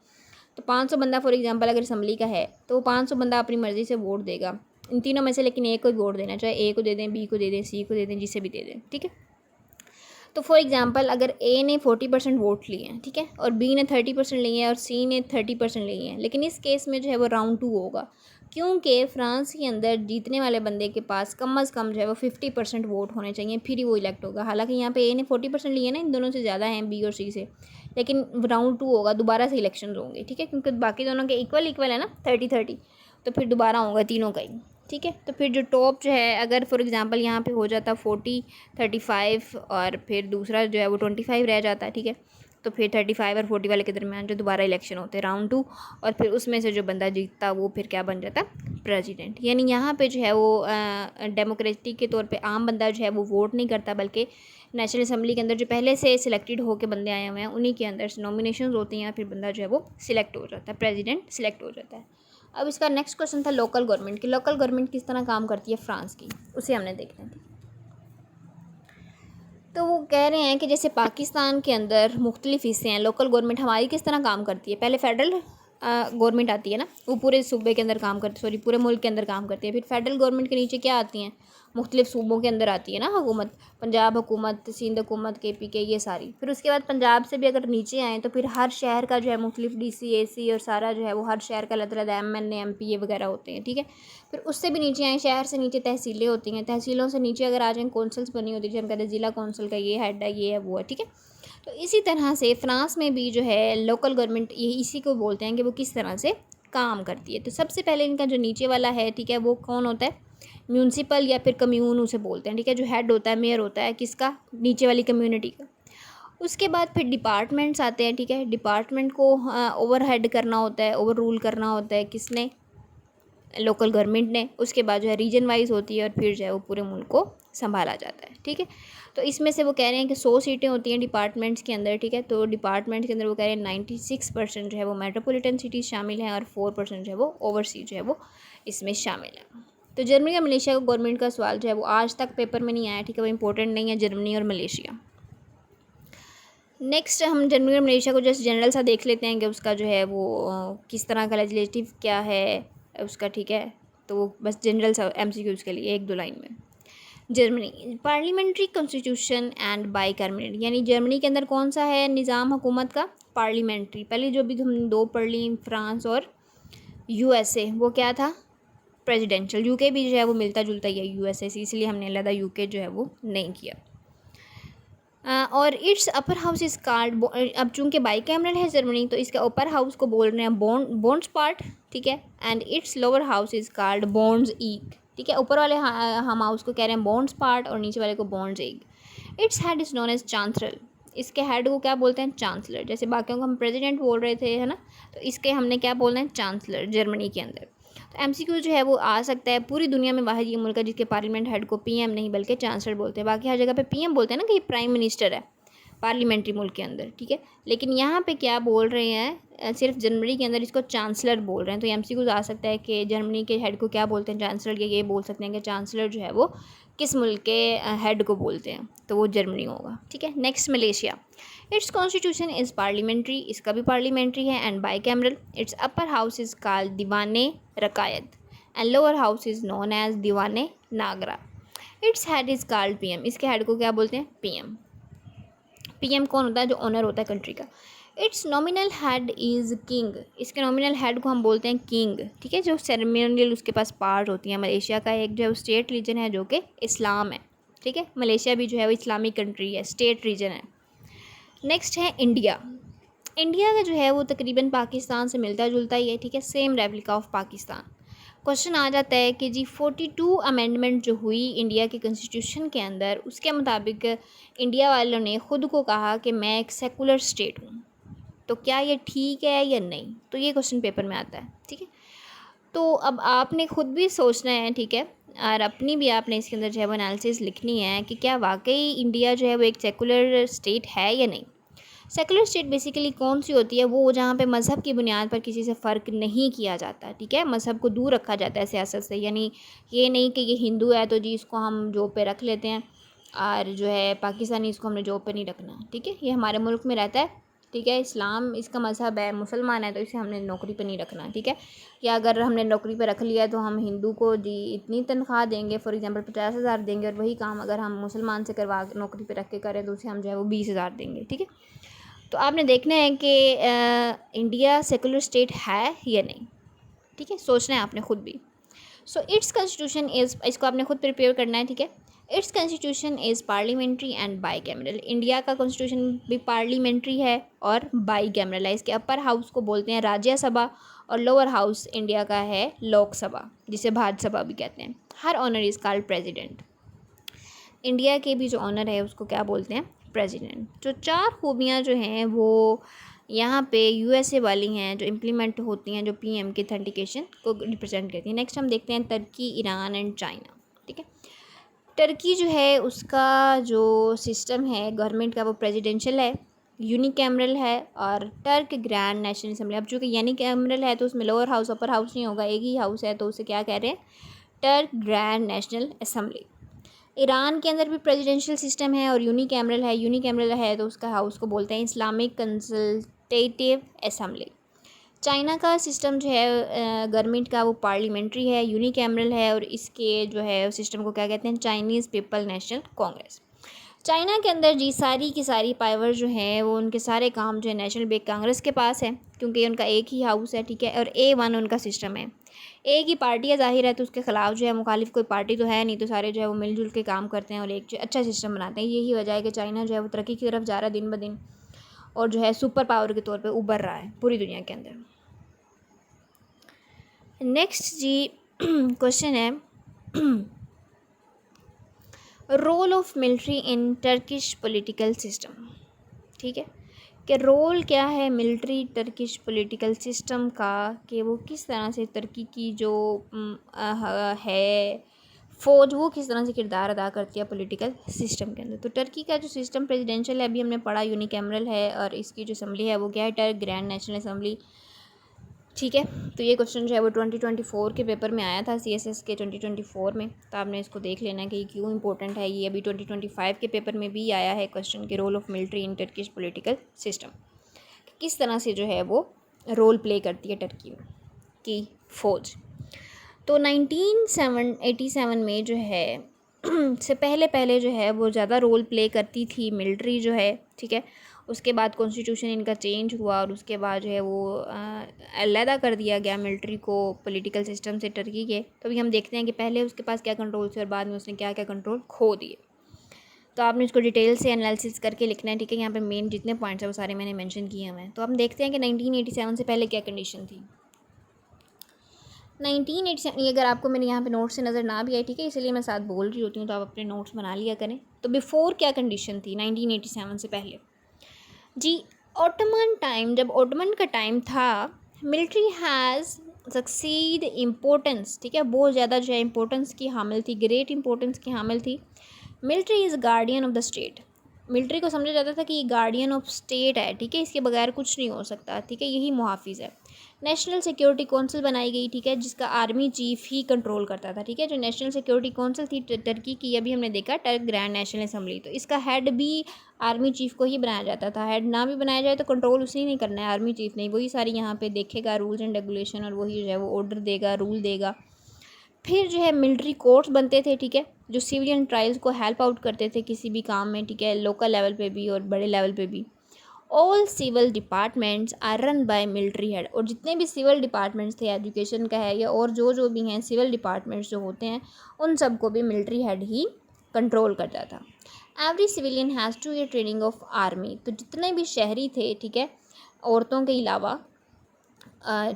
तो 500 बंदा फॉर एग्जांपल अगर असेंबली का है तो वो 500 बंदा अपनी मर्ज़ी से वोट देगा इन तीनों में से, लेकिन एक को ही वोट देना, चाहे A को दे दें, B को दे दें, C को दे दें, जिसे भी दे दें, ठीक है। तो फॉर एग्जांपल अगर A ने 40% वोट लिए हैं, ठीक है, और B ने 30% लिए हैं और C ने 30% लिए हैं, लेकिन इस केस में जो है वो राउंड 2 होगा, क्योंकि फ्रांस के अंदर जीतने वाले बंदे के पास कम अज़ कम जो है वो 50% वोट होने चाहिए, फिर ही वो इलेक्ट होगा। हालांकि यहाँ पे A ने 40% लिए ना, इन दोनों से ज़्यादा हैं B और C से, लेकिन राउंड 2 होगा, दोबारा से इलेक्शन होंगे, ठीक है, क्योंकि बाकी दोनों के इक्वल है ना, 30-30, तो फिर दोबारा होगा तीनों का ही, ठीक है। तो फिर जो टॉप जो है, अगर फॉर एग्जांपल यहाँ पे हो जाता 40-35 और फिर दूसरा जो है वो 25 रह जाता है, ठीक है, तो फिर 35 और 40 वाले के दरमियान जो दोबारा इलेक्शन होते हैं राउंड 2, और फिर उसमें से जो बंदा जीतता वो फिर क्या बन जाता? प्रेसिडेंट। यानी यहाँ पे जो है वो डेमोक्रेटिक के तौर पे आम बंदा जो है वो वोट नहीं करता, बल्कि नेशनल असेंबली के अंदर जो पहले से सिलेक्टेड होकर बंदे आए हुए हैं उन्हीं के अंदर से नॉमिनेशन होती हैं, फिर बंदा जो है वो सिलेक्ट हो जाता है, प्रेसिडेंट सिलेक्ट हो जाता है। अब इसका नेक्स्ट क्वेश्चन था लोकल गवर्नमेंट की। लोकल गवर्नमेंट किस तरह काम करती है फ्रांस की, उसे हमने देखना है। तो वो कह रहे हैं कि जैसे पाकिस्तान के अंदर मुख्तलिफ हिस्से हैं, लोकल गवर्नमेंट हमारी किस तरह काम करती है। पहले फेडरल गवर्नमेंट आती है ना, वो पूरे सूबे के अंदर काम करती, सॉरी पूरे मुल्क के अंदर काम करती है। फिर फेडरल गवर्नमेंट के नीचे क्या आती हैं? मुख्तलिफ सूबों के अंदर आती है ना हुकूमत, पंजाब हुकूमत, सिंध हुकूमत, KPK, ये सारी। फिर उसके बाद पंजाब से भी अगर नीचे आएँ तो फिर हर शहर का जो है मुख्तलिफ DC AC और सारा जो है वो हर शहर का अलग-अलग MNA MP ये वगैरह होते हैं, ठीक है। फिर उससे भी नीचे आएँ, शहर से नीचे तहसीलें होती हैं, तहसीलों से नीचे अगर आ जाएँ कौंसल्स बनी होती है, जैसे हम कहते हैं ज़िला कौंसल का ये हेड है, ये है, वो है, ठीक है। तो इसी तरह से फ्रांस में भी जो है लोकल गवर्नमेंट ये इसी को बोलते हैं कि वो किस तरह से काम करती है। तो सबसे पहले इनका जो नीचे वाला है, ठीक है, वो कौन होता है? म्यूनसिपल या फिर कम्यून उसे बोलते हैं, ठीक है, जो हेड होता है, मेयर होता है किसका? नीचे वाली कम्युनिटी का। उसके बाद फिर डिपार्टमेंट्स आते हैं, ठीक है। डिपार्टमेंट को ओवर हेड करना होता है, ओवर रूल करना होता है किसने? लोकल गवर्नमेंट ने। उसके बाद जो है रीजन वाइज होती है और फिर जो है वो पूरे मुल्क को संभाला जाता है, ठीक है। तो इसमें से वो कह रहे हैं कि 100 सीटें होती हैं डिपार्टमेंट्स के अंदर, ठीक है। तो डिपार्टमेंट के अंदर वो कह रहे हैं 96% जो है वो मेट्रोपॉलिटन सिटीज़ शामिल हैं और 4% जो है वो ओवरसी जो है वो इसमें शामिल है। तो जर्मनी और मलेशिया को गवर्नमेंट का सवाल जो है वो आज तक पेपर में नहीं आया, ठीक है, वो इंपॉर्टेंट नहीं है, जर्मनी और मलेशिया। नेक्स्ट हम जर्मनी और मलेशिया को जस्ट जनरल सा देख लेते हैं कि उसका जो है वो किस तरह का लेजिस्लेटिव क्या है उसका, ठीक है। तो वो बस जनरल सा एमसीक्यूज़ के लिए 1-2 लाइन में। Germany parliamentary constitution and bicameral, यानी जर्मनी के अंदर कौन सा है निज़ाम हुकूमत का, पार्लियामेंट्री। पहले जो भी हम 2 पढ़ ली, फ्रांस और यूएसए, वो क्या था, प्रेसिडेंशियल। यूके भी जो है वो मिलता जुलता ही है यूएसए से, इसलिए हमने अलग यूके जो है वो नहीं किया। और it's upper house is card, अब चूंकि बाइकैमरल है जर्मनी तो इसके अपर हाउस को बोल रहे हैं बॉन्ड्स पार्ट, ठीक है। And it's lower house is called Bundestag, ठीक है। ऊपर वाले हम हाउस को कह रहे हैं बॉन्ड्स पार्ट और नीचे वाले को Bundestag. It's head is known as chancellor, इसके हेड को क्या बोलते हैं, चांसलर। जैसे बाकियों को हम प्रेसिडेंट बोल रहे थे, है ना, तो इसके हमने क्या बोलना है, चांसलर जर्मनी के अंदर। तो एमसीक्यू जो है वो आ सकता है। पूरी दुनिया में वाहिद ये मुल्क है जिसके पार्लियामेंट हेड को पीएम नहीं बल्कि चांसलर बोलते हैं। बाकी हर जगह पे पीएम बोलते हैं ना कि ये प्राइम मिनिस्टर है पार्लियामेंट्री मुल्क के अंदर, ठीक है। लेकिन यहाँ पे क्या बोल रहे हैं, सिर्फ जर्मनी के अंदर इसको चांसलर बोल रहे हैं। तो एमसीक्यू आ सकता है कि जर्मनी के हेड को क्या बोलते हैं, चांसलर। ये बोल सकते हैं कि चांसलर जो है वो किस मुल्क के हेड को बोलते हैं, तो वो जर्मनी होगा, ठीक है। Next Malaysia, it's constitution is parliamentary, इसका भी पार्लियामेंट्री है and bicameral. It's upper house is called Dewan Rakyat and lower house is known as Dewan Negara. It's head is called PM, इसके हेड को क्या बोलते हैं, पीएम। पीएम कौन होता है, जो ओनर होता है कंट्री का। It's nominal head is king, इसके नॉमिनल हेड को हम बोलते हैं किंग, ठीक है। जो सेरेमोनियल उसके पास पार्ट होती है। मलेशिया का एक जो है स्टेट रीजन है जो कि इस्लाम है, ठीक है। मलेशिया भी जो है वो इस्लामिक कंट्री है, स्टेट रीजन है। नेक्स्ट है इंडिया। इंडिया का जो है वो तकरीबन पाकिस्तान से मिलता जुलता ही है, ठीक है, same replica of Pakistan. Question आ जाता है कि जी 42 अमेंडमेंट जो हुई इंडिया के कॉन्स्टिट्यूशन के अंदर, उसके मुताबिक इंडिया वालों ने ख़ुद को कहा कि मैं एक सेकुलर स्टेट हूँ। तो क्या ये ठीक है या नहीं, तो ये क्वेश्चन पेपर में आता है, ठीक है। तो अब आपने ख़ुद भी सोचना है, ठीक है, और अपनी भी आपने इसके अंदर जो है वो एनालिसिस लिखनी है कि क्या वाकई इंडिया जो है वो एक सेकुलर स्टेट है या नहीं। सेकुलर स्टेट बेसिकली कौन सी होती है, वो जहाँ पे मज़हब की बुनियाद पर किसी से फ़र्क नहीं किया जाता, ठीक है। मज़हब को दूर रखा जाता है सियासत से, यानी ये नहीं कि ये हिंदू है तो जी इसको हम जॉब पे रख लेते हैं और जो है पाकिस्तानी इसको हमने जॉब पे नहीं रखना, ठीक है। ये हमारे मुल्क में रहता है, ठीक है। इस्लाम इसका मज़हब है, मुसलमान है तो इसे हमने नौकरी पे नहीं रखना, ठीक है। या अगर हमने नौकरी पे रख लिया तो हम हिंदू को जी इतनी तनख्वाह देंगे, फॉर एग्जांपल 50,000 देंगे, और वही काम अगर हम मुसलमान से करवा नौकरी पे रख के करें तो उसे हम जो है वो 20,000 देंगे, ठीक है। तो आपने देखना है कि इंडिया सेकुलर स्टेट है या नहीं, ठीक है, सोचना है आपने खुद भी। सो इट्स कॉन्स्टिट्यूशन इज़, इसको आपने खुद प्रिपेयर करना है, ठीक है। It's constitution is parliamentary and bicameral, India का कॉन्स्टिट्यूशन भी पार्लियामेंट्री है और बाईकैमरल है। इसके अपर हाउस को बोलते हैं राज्यसभा और लोअर हाउस इंडिया का है लोकसभा, जिसे भारत सभा भी कहते हैं। Her honour is called president, India के भी जो ऑनर है उसको क्या बोलते हैं, प्रेसिडेंट। जो 4 खूबियाँ जो हैं वो यहाँ पे यूएसए वाली हैं जो इम्प्लीमेंट होती हैं, जो पीएम के ऑथेंटिकेशन को रिप्रेजेंट करती हैं। नेक्स्ट हम देखते हैं तुर्की, ईरान एंड चाइना, ठीक है। तुर्की जो है उसका जो सिस्टम है गवर्नमेंट का वो प्रेसिडेंशियल है, यूनिकैमरल है और टर्क ग्रैंड नेशनल असम्बली। अब चूँकि यूनिकैमरल है तो उसमें लोअर हाउस अपर हाउस नहीं होगा, एक ही हाउस है, तो उसे क्या कह रहे हैं, Turk grand national assembly. Iran के अंदर भी प्रेसिडेंशियल सिस्टम है और यूनिकैमरल है, यूनिकैमरल है तो उसका हाउस को बोलते हैं इस्लामिक कंसल्टेटिव असम्बली। चाइना का सिस्टम जो है गवर्नमेंट का वो पार्लियामेंट्री है, यूनिकैमरल है और इसके जो है सिस्टम को क्या कहते हैं, Chinese people national Congress. China के अंदर जी सारी की सारी पावर जो है वो उनके सारे काम जो है नेशनल बेक कांग्रेस के पास है, क्योंकि उनका एक ही हाउस है, ठीक है। और A1 उनका सिस्टम है, एक ही पार्टी है ज़ाहिर है, तो उसके ख़िलाफ़ जो है मुखालिफ कोई पार्टी तो है नहीं, तो सारे जो है वो मिलजुल के काम करते हैं और एक जो अच्छा सिस्टम बनाते हैं। यही वजह है कि चाइना जो है वो तरक्की की तरफ जा रहा है दिन ब दिन और जो है सुपर पावर के तौर पे उभर रहा है पूरी दुनिया के अंदर। नेक्स्ट जी क्वेश्चन है role of military in Turkish political system, ठीक है, कि रोल क्या है मिलिट्री टर्किश पॉलिटिकल सिस्टम का, कि वो किस तरह से तुर्की की जो है फ़ौज वो किस तरह से किरदार अदा करती है पॉलिटिकल सिस्टम के अंदर। तो टर्की का जो सिस्टम प्रेसिडेंशियल है, अभी हमने पढ़ा, यूनिकैमरल है और इसकी जो असम्बली है वो क्या है, टर्क ग्रैंड नेशनल असम्बली। ठीक है। तो ये क्वेश्चन जो है वो 2024 के पेपर में आया था, CSS के 2024 में। तो आपने इसको देख लेना है कि क्यों इंपॉर्टेंट है ये। अभी 2025 के पेपर में भी आया है क्वेश्चन के role of military in Turkish political system, किस तरह से जो है वो रोल प्ले करती है टर्की की फ़ौज। तो 1987 में जो है से पहले जो है वो ज़्यादा रोल प्ले करती थी मिलिट्री जो है, ठीक है। उसके बाद कॉन्स्टिट्यूशन इनका चेंज हुआ और उसके बाद जो है वो अलहदा कर दिया गया मिलिट्री को पॉलिटिकल सिस्टम से टर्की के। तो अभी हम देखते हैं कि पहले उसके पास क्या कंट्रोल थे और बाद में उसने क्या क्या कंट्रोल खो दिए। तो आपने इसको डिटेल से एनालिसिस करके लिखना है, ठीक है। यहाँ पे मेन जितने पॉइंट्स हैं वो सारे मैंने मेंशन किए हुए हैं। तो हम देखते हैं कि 1987 से पहले क्या कंडीशन थी। 1987, ये अगर आपको मेरे यहाँ पे नोट्स से नज़र ना भी आए, ठीक है, इसलिए मैं साथ बोल रही होती हूँ, तो आप अपने नोट्स बना लिया करें। तो बिफ़ोर क्या कंडीशन थी 1987 से पहले जी। ऑटोमन टाइम, जब ऑटोमन का टाइम था, मिलिट्री हैज़ सक्सीड इम्पोर्टेंस, ठीक है, बहुत ज़्यादा जो है इम्पोर्टेंस की हामिल थी, ग्रेट इम्पोर्टेंस की हामिल थी। Military is guardian of the state. Military को समझा जाता था कि ये गार्डियन ऑफ स्टेट है, ठीक है, इसके बगैर कुछ नहीं हो सकता, ठीक है, यही मुहाफिज है। नेशनल सिक्योरिटी काउंसिल बनाई गई, ठीक है, जिसका आर्मी चीफ ही कंट्रोल करता था, ठीक है। जो नेशनल सिक्योरिटी काउंसिल थी टर्की की, अभी हमने देखा टर्क ग्रैंड नेशनल असेंबली, तो इसका हेड भी आर्मी चीफ को ही बनाया जाता था। हेड ना भी बनाया जाए तो कंट्रोल उसे नहीं करना है, आर्मी चीफ नहीं, वही सारी यहाँ पे देखेगा रूल्स एंड रेगुलेशन, और वही जो है वो ऑर्डर देगा, रूल देगा। फिर जो है मिलिट्री कोर्ट्स बनते थे, ठीक है, जो सिविलियन ट्रायल्स को हेल्प आउट करते थे किसी भी काम में, ठीक है, लोकल लेवल पे भी और बड़े लेवल पे भी। All civil departments are run by military head, और जितने भी सिविल डिपार्टमेंट्स थे, एजुकेशन का है या और जो भी हैं सिविल डिपार्टमेंट्स जो होते हैं, उन सब को भी मिलिट्री हेड ही कंट्रोल करता था। Every civilian has two ear training of army, तो जितने भी शहरी थे, ठीक है, औरतों के अलावा,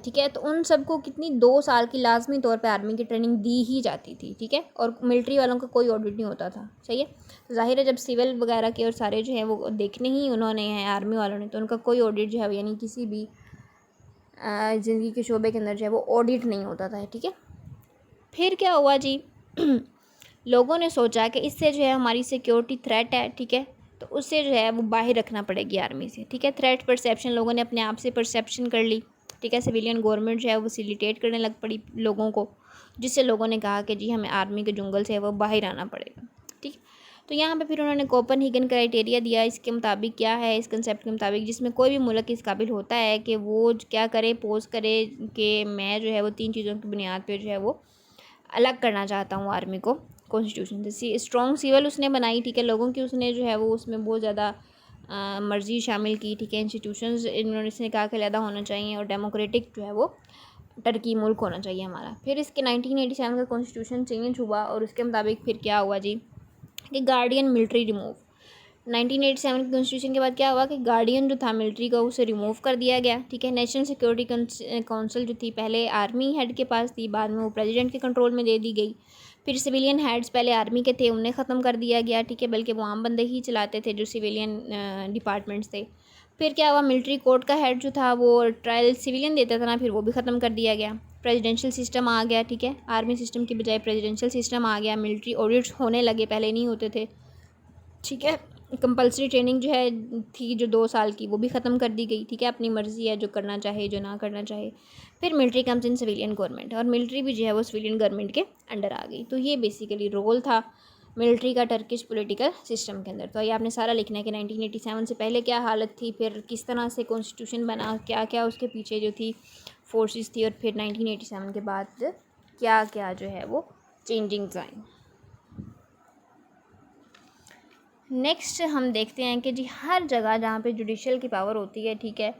ठीक है, तो उन सबको कितनी 2 साल की लाजमी तौर पे आर्मी की ट्रेनिंग दी ही जाती थी, ठीक है, और मिलिट्री वालों का कोई ऑडिट नहीं होता था, सही है। तो जाहिर है जब सिविल वगैरह के और सारे जो है वो देखने ही उन्होंने हैं आर्मी वालों ने, तो उनका कोई ऑडिट जो है यानी किसी भी ज़िंदगी के शोबे के अंदर जो है वो ऑडिट नहीं होता था, ठीक है। फिर क्या हुआ जी लोगों ने सोचा कि इससे जो है हमारी सिक्योरिटी थ्रेट है, ठीक है, तो उससे जो है वो बाहर रखना पड़ेगी आर्मी से, ठीक है। थ्रेट परसेप्शन लोगों ने अपने आप से परसेप्शन कर ली, ठीक है। सिविलियन गवर्नमेंट जो है वो फैसिलिटेट करने लग पड़ी लोगों को, जिससे लोगों ने कहा कि जी हमें आर्मी के जंगल से है वो बाहर आना पड़ेगा, ठीक। तो यहाँ पे फिर उन्होंने कोपनहेगन क्राइटेरिया दिया। इसके मुताबिक क्या है, इस कंसेप्ट के मुताबिक, जिसमें कोई भी मुल्क इस काबिल होता है कि वो क्या करे, पोज करे कि मैं जो है वो 3 चीज़ों की बुनियाद पर जो है वो अलग करना चाहता हूँ आर्मी को कॉन्स्टिट्यूशन से। स्ट्रॉन्ग सिविल उसने बनाई, ठीक है, लोगों की उसने जो है वो उसमें बहुत ज़्यादा मर्जी शामिल की, ठीक है। इंस्टीट्यूशंस इन्होंने इसने कहा कि अलहदा होना चाहिए, और डेमोक्रेटिक जो है वो टर्की मुल्क होना चाहिए हमारा। फिर इसके 1987 का कॉन्स्टिट्यूशन चेंज हुआ, और उसके मुताबिक फिर क्या हुआ जी कि गार्डियन मिलिट्री रिमूव। 1987 के कॉन्स्टिट्यूशन के बाद क्या हुआ कि गार्डियन जो था मिलिट्री का उसे रिमूव कर दिया गया, ठीक है। नेशनल सिक्योरिटी काउंसिल जो थी पहले आर्मी हेड के पास थी, बाद में वो प्रेसिडेंट के कंट्रोल में दे दी गई। फिर सिविलियन हेड्स पहले आर्मी के थे, उन्हें ख़त्म कर दिया गया, ठीक है, बल्कि वो आम बंदे ही चलाते थे जो सिविलियन डिपार्टमेंट्स थे। फिर क्या हुआ, मिलिट्री कोर्ट का हेड जो था वो ट्रायल सिविलियन देता था ना, फिर वो भी ख़त्म कर दिया गया। प्रेसिडेंशियल सिस्टम आ गया, ठीक है, आर्मी सिस्टम की बजाय प्रेसिडेंशियल सिस्टम आ गया। मिलिट्री ऑडिट्स होने लगे, पहले नहीं होते थे, ठीक है। कंपलसरी ट्रेनिंग जो है थी जो 2 साल की, वो भी ख़त्म कर दी गई, ठीक है। अपनी मर्ज़ी है जो करना चाहे जो ना करना चाहे। फिर military comes in civilian government, और मिलिट्री भी जो है वो सिविलियन गवर्नमेंट के अंडर आ गई। तो ये बेसिकली रोल था मिलिट्री का टर्किश पॉलिटिकल सिस्टम के अंदर। तो ये आपने सारा लिखना है कि 1987 से पहले क्या हालत थी, फिर किस तरह से कॉन्स्टिट्यूशन बना, क्या क्या उसके पीछे जो थी फोर्सेस थी, और फिर 1987 के बाद क्या क्या जो है वो चेंजिंग्स आई। नेक्स्ट हम देखते हैं कि जी हर जगह जहाँ पे जुडिशल की पावर होती है, ठीक है,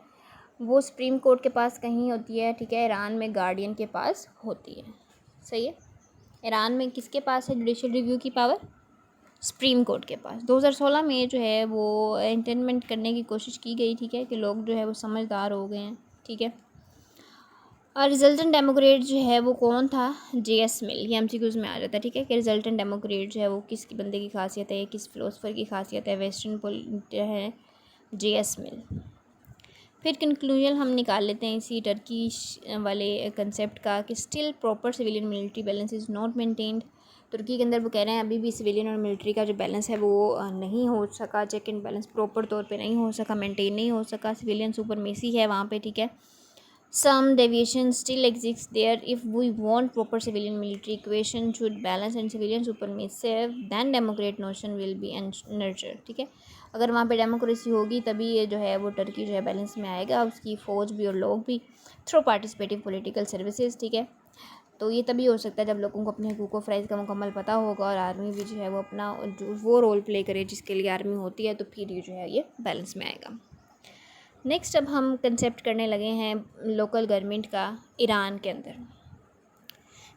वो सुप्रीम कोर्ट के पास कहीं होती है, ठीक है, ईरान में गार्डियन के पास होती है, सही है। ईरान में किसके पास है जुडिशल रिव्यू की पावर? सुप्रीम कोर्ट के पास। 2016 में जो है वो इंटेनमेंट करने की कोशिश की गई, ठीक है, कि लोग जो है वो समझदार हो गए हैं, ठीक है। और रिजल्टेंट डेमोक्रेट जो है वो कौन था? JS मिल। ये MCQs में आ जाता है, ठीक है, कि रिजल्टेंट डेमोक्रेट जो है वो किस बंदे की खासियत है, किस फिलोसफर की खासियत है? वेस्टर्न है JS मिल। फिर कंक्लूजन हम निकाल लेते हैं इसी टर्की वाले कंसेप्ट का कि still proper civilian military balance is not maintained. तुर्की के अंदर वो कह रहे हैं अभी भी सिविलियन और मिलिट्री का जो बैलेंस है वो नहीं हो सका, चेक एंड बैलेंस प्रॉपर तौर पे नहीं हो सका, मेंटेन नहीं हो सका, सिविलियन सुपरमेसी है वहाँ पे, ठीक है। Some deviation still exists there. If we want proper civilian military equation should balance and civilian supremacy, then democrat notion will be nurtured. ठीक है, अगर वहाँ पे डेमोक्रेसी होगी तभी ये जो है वो टर्की जो है बैलेंस में आएगा, उसकी फ़ौज भी और लोग भी, थ्रू पार्टिसिपेटिव पॉलिटिकल सर्विसेज। ठीक है, तो ये तभी हो सकता है जब लोगों को अपने हकूक़ फ़राइज़ का मुकम्मल पता होगा और आर्मी भी जो है वो अपना जो वो रोल प्ले करे जिसके लिए आर्मी होती है, तो फिर ये जो है ये बैलेंस में आएगा। नेक्स्ट अब हम कंसेप्ट करने लगे हैं लोकल गवर्नमेंट का ईरान के अंदर।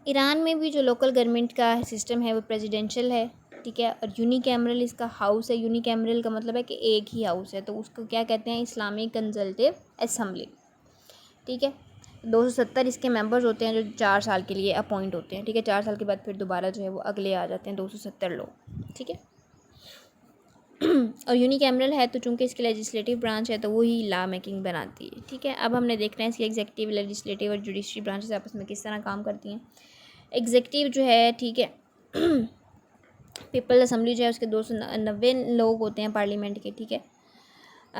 ईरान में भी जो लोकल गवर्नमेंट का सिस्टम है वो प्रेसिडेंशियल है। ठीक है, और यूनिकैमरल इसका हाउस है। यूनिकैमरल का मतलब है कि एक ही हाउस है, तो उसको क्या कहते हैं, इस्लामिक कंसल्टेटिव असेंबली। ठीक है, 270 इसके मेंबर्स होते हैं जो 4 साल के लिए अपॉइंट होते हैं। ठीक है, 4 साल के बाद फिर दोबारा जो है वो अगले आ जाते हैं 270 लोग। ठीक है, और यूनिकैमरल है तो चूंकि इसकी लेजिस्लेटिव ब्रांच है तो वो ही लॉ मेकिंग बनाती है। ठीक है, अब हमने देखना है इसकी एग्जेक्टिव, लेजिस्लेटिव और जुडिशरी ब्रांचेस आपस में किस तरह काम करती हैं। एग्जेक्टिव जो है, ठीक है, पीपल असेंबली जो है उसके 290 लोग होते हैं पार्लियामेंट के। ठीक है,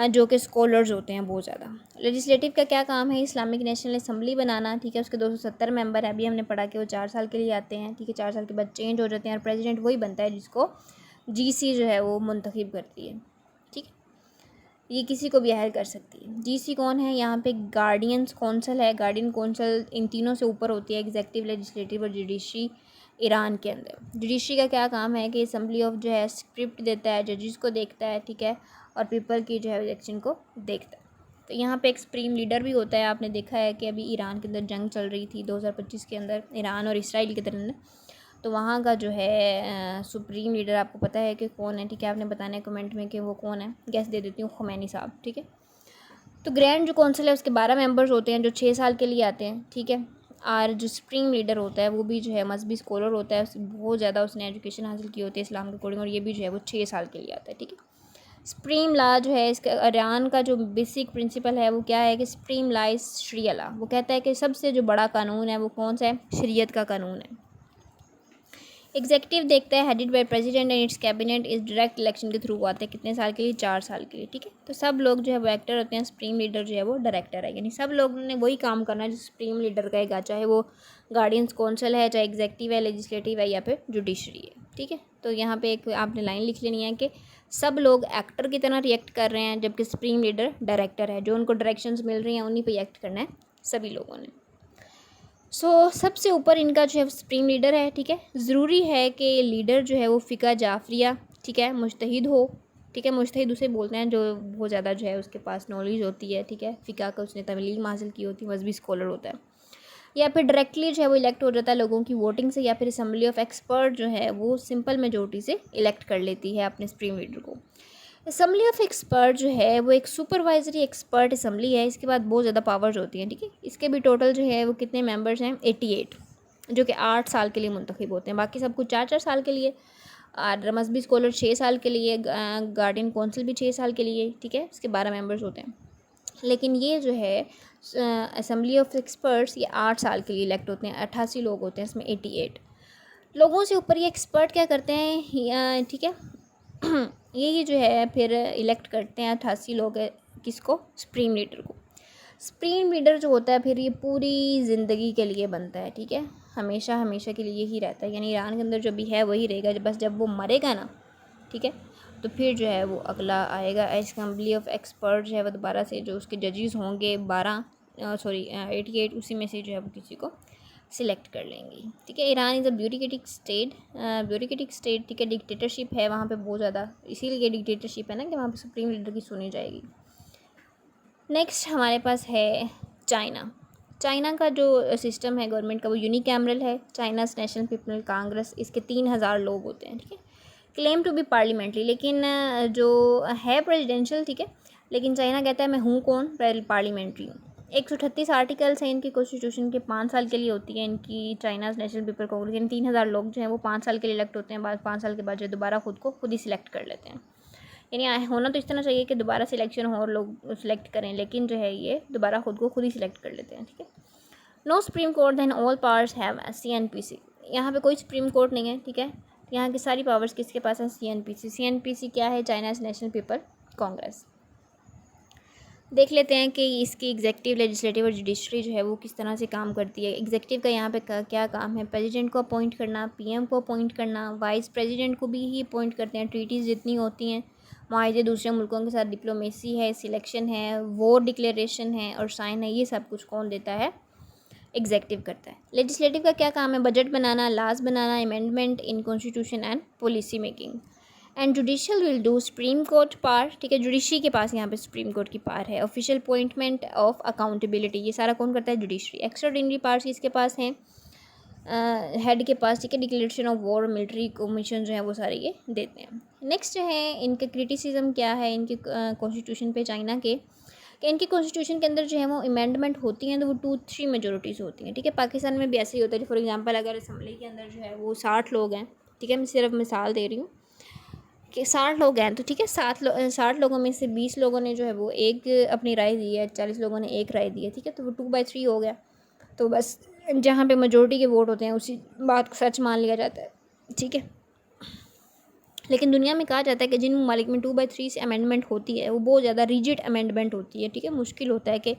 जो कि स्कॉलर्स होते हैं बहुत ज़्यादा। लेजिस्लेटिव का क्या काम है, इस्लामिक नेशनल असेंबली बनाना। ठीक है, उसके 270 मेंबर है। अभी हमने पढ़ा कि वो 4 साल के लिए आते हैं। ठीक है, 4 साल के बाद चेंज हो जाते हैं और प्रेसिडेंट वही बनता है जिसको जीसी जो है वो मुंतखब करती है। ठीक है, ये किसी को भी हायर कर सकती है। जीसी कौन है, यहाँ पे गार्डियंस कौंसल है। गार्डियन कौंसल इन तीनों से ऊपर होती है, एग्जेक्टिव, लेजिस्लेटिव और जुडिशरी ईरान के अंदर। जुडिशरी का क्या काम है कि असम्बली ऑफ जो है स्क्रिप्ट देता है, जजेस को देखता है। ठीक है, और पीपल की जो है इलेक्शन को देखता है। तो यहाँ पे एक सुप्रीम लीडर भी होता है। आपने देखा है कि अभी ईरान के अंदर जंग चल रही थी 2025 के अंदर, ईरान और इसराइल के दरमियान, तो वहाँ का जो है सुप्रीम लीडर आपको पता है कि कौन है। ठीक है, आपने बताना है कमेंट में कि वो कौन है, गैस दे देती हूँ, खुमैनी साहब। ठीक है, तो ग्रैंड जो काउंसिल है उसके 12 मेंबर्स होते हैं जो 6 साल के लिए आते हैं। ठीक है, और जो सुप्रीम लीडर होता है वो भी जो है मजहबी स्कॉलर होता है, बहुत ज़्यादा उसने एजुकेशन हासिल की होती है इस्लाम के अकॉर्डिंग, और ये भी जो है वो 6 साल के लिए आता है। ठीक है, सुप्रीम लॉ जो है इसका ईरान का जो बेसिक प्रिंसिपल है वो क्या है कि supreme law is sharia law. वो कहता है कि सबसे जो बड़ा कानून है वो कौन सा है, शरीयत का कानून है। एग्जेक्टिव देखता है headed by president and it's cabinet इस डायरेक्ट इलेक्शन के थ्रू आते हैं। कितने साल के लिए, 4 साल के लिए। ठीक है, तो सब लोग जो है वो एक्टर होते हैं, सुप्रीम लीडर जो है वो डायरेक्टर है, यानी सब लोगों ने वही काम करना है जो सुप्रीम लीडर कहेगा, चाहे वो गार्डियंस काउंसिल है, चाहे एग्जेक्टिव है, लेजिस्लेटिव है या फिर जुडिशरी है। ठीक है, तो यहाँ पे एक आपने लाइन लिख लेनी है कि सब लोग एक्टर की तरह रिएक्ट कर रहे हैं जबकि सुप्रीम लीडर डायरेक्टर है, जो उनको डायरेक्शंस मिल रही हैं उन्हीं पे एक्ट करना है सभी लोगों ने। सबसे ऊपर इनका जो है सुप्रीम लीडर है। ठीक है, ज़रूरी है कि लीडर जो है वो फ़िका जाफरिया, ठीक है, मुजतहिद हो। ठीक है, मुजतहिद उसे बोलते हैं जो बहुत ज़्यादा जो है उसके पास नॉलेज होती है। ठीक है, फ़िका का उसने तमीम हासिल की होती है, मजहबी स्कॉलर होता है, या फिर डायरेक्टली जो है वो इलेक्ट हो जाता है लोगों की वोटिंग से, या फिर असम्बली ऑफ एक्सपर्ट जो है वो सिंपल मेजोरिटी से इलेक्ट कर लेती है अपने सुप्रीम लीडर को। असम्बली ऑफ एक्सपर्ट जो है वो एक सुपरवाइजरी एक्सपर्ट असम्बली है, इसके बाद बहुत ज़्यादा पावर्स होती हैं। ठीक है, इसके भी टोटल जो है वो कितने मेंबर्स हैं, 88, जो कि 8 साल के लिए मुंतखब होते हैं। बाकी सब कुछ 4-4 साल के लिए, और मजहबी स्कॉलर 6 साल के लिए, गार्डियन काउंसिल भी 6 साल के लिए। ठीक है, इसके 12 मेंबर्स होते हैं। लेकिन ये जो है असम्बली ऑफ एक्सपर्ट्स ये 8 साल के लिए इलेक्ट होते हैं। 88 लोग होते हैं, इसमें 88 लोगों से ऊपर ये एक्सपर्ट क्या करते हैं, ठीक है, यही जो है फिर इलेक्ट करते हैं 88 लोग किसको, सुप्रीम लीडर को। सुप्रीम लीडर जो होता है फिर ये पूरी ज़िंदगी के लिए बनता है। ठीक है, हमेशा हमेशा के लिए ही रहता है, यानी ईरान के अंदर जो भी है वही रहेगा, बस जब वो मरेगा ना, ठीक है, तो फिर जो है वो अगला आएगा। असम्बली ऑफ एक्सपर्ट जो है वो दोबारा से जो उसके जजेस होंगे 88, उसी में से जो है वो किसी को सिलेक्ट कर लेंगी। ठीक है, Iran is a bureaucratic state. ठीक है, डिक्टेटरशिप है वहाँ पे बहुत ज़्यादा, इसीलिए डिक्टेटरशिप है ना कि वहाँ पे सुप्रीम लीडर की सुनी जाएगी। नेक्स्ट हमारे पास है चाइना। चाइना का जो सिस्टम है गवर्नमेंट का वो यूनिकैमरल है। चाइनाज नेशनल पीपल कांग्रेस, इसके 3000 लोग होते हैं। ठीक है, क्लेम टू बी पार्लियामेंट्री, लेकिन जो है प्रेसिडेंशियल। ठीक है, लेकिन चाइना कहता है मैं हूँ कौन, पार्लियामेंट्री हूँ। 138 आर्टिकल्स हैं इनकी कॉन्स्टिट्यूशन के, 5 साल के लिए होती है इनकी चाइनाज नेशनल पीपल कांग्रेस, यानी 3000 लोग जो हैं वो 5 साल के लिए इलेक्ट होते हैं। बाद 5 साल के बाद जो दोबारा खुद ही सिलेक्ट कर लेते हैं। यानी होना तो इस तरह चाहिए कि दोबारा सिलेक्शन हो और लोग सिलेक्ट करें, लेकिन जो है ये दोबारा खुद ही सिलेक्ट कर लेते हैं। ठीक है, no supreme court than all powers have CNPC, यहाँ पे कोई सुप्रीम कोर्ट नहीं है। ठीक है, यहाँ की सारी पावर्स किसके पास है, CNPC। CNPC क्या है, चाइनाज नेशनल पीपल कांग्रेस। देख लेते हैं कि इसकी एग्जेक्टिव, लेजिस्लेटिव और जुडिशरी जो है वो किस तरह से काम करती है। एग्जेक्टिव का यहाँ पे क्या काम है? प्रेसिडेंट को अपॉइंट करना, पीएम को अपॉइंट करना, वाइस प्रेसिडेंट को भी ही अपॉइंट करते हैं। ट्रीटीज़ जितनी होती हैं, माहे दूसरे मुल्कों के साथ डिप्लोमेसी है, सिलेक्शन है, वॉर डिक्लेरेशन है और साइन है, ये सब कुछ कौन देता है? एग्जेक्टिव करता है। लेजिस्लेटिव का क्या काम है? बजट बनाना, लाज बनाना, amendment in constitution and policy making. And judicial will do supreme court पार, ठीक है, जुडिशरी के पास यहाँ पे सुप्रीम कोर्ट की पार है। ऑफिशियल अपॉइंटमेंट ऑफ अकाउंटेबिलिटी, ये सारा कौन करता है? जुडिशरी। एक्स्ट्राऑर्डिनरी पार्स किसके पास हैं? हेड के पास, ठीक है। Declaration of war, military commission जो है वो सारे ये देते हैं। नेक्स्ट जो है इनके क्रिटिसिज्म क्या है इनके कॉन्स्टिट्यूशन पे चाइना के, कि इनकी कॉन्स्टिट्यूशन के अंदर जो है वो अमेंडमेंट होती हैं तो वो 2/3 मेजोरिटीज़ होती हैं, ठीक है। पाकिस्तान में भी ऐसे ही होता है। फॉर एग्जांपल अगर असम्बली के अंदर जो है वो 60 लोग हैं, ठीक है, मैं सिर्फ मिसाल दे रही हूँ कि 60 लोग हैं, तो ठीक है, 60 लोगों में से 20 लोगों ने जो है वो एक अपनी राय दी है, 40 लोगों ने एक राय दी है, ठीक है, तो वो 2/3 हो गया। तो बस जहाँ पे मेजोरिटी के वोट होते हैं उसी बात को सच मान लिया जाता है, ठीक है। लेकिन दुनिया में कहा जाता है कि जिन ममालिक में 2/3 से अमेंडमेंट होती है वो बहुत ज़्यादा रिजिड अमेंडमेंट होती है, ठीक है, मुश्किल होता है। कि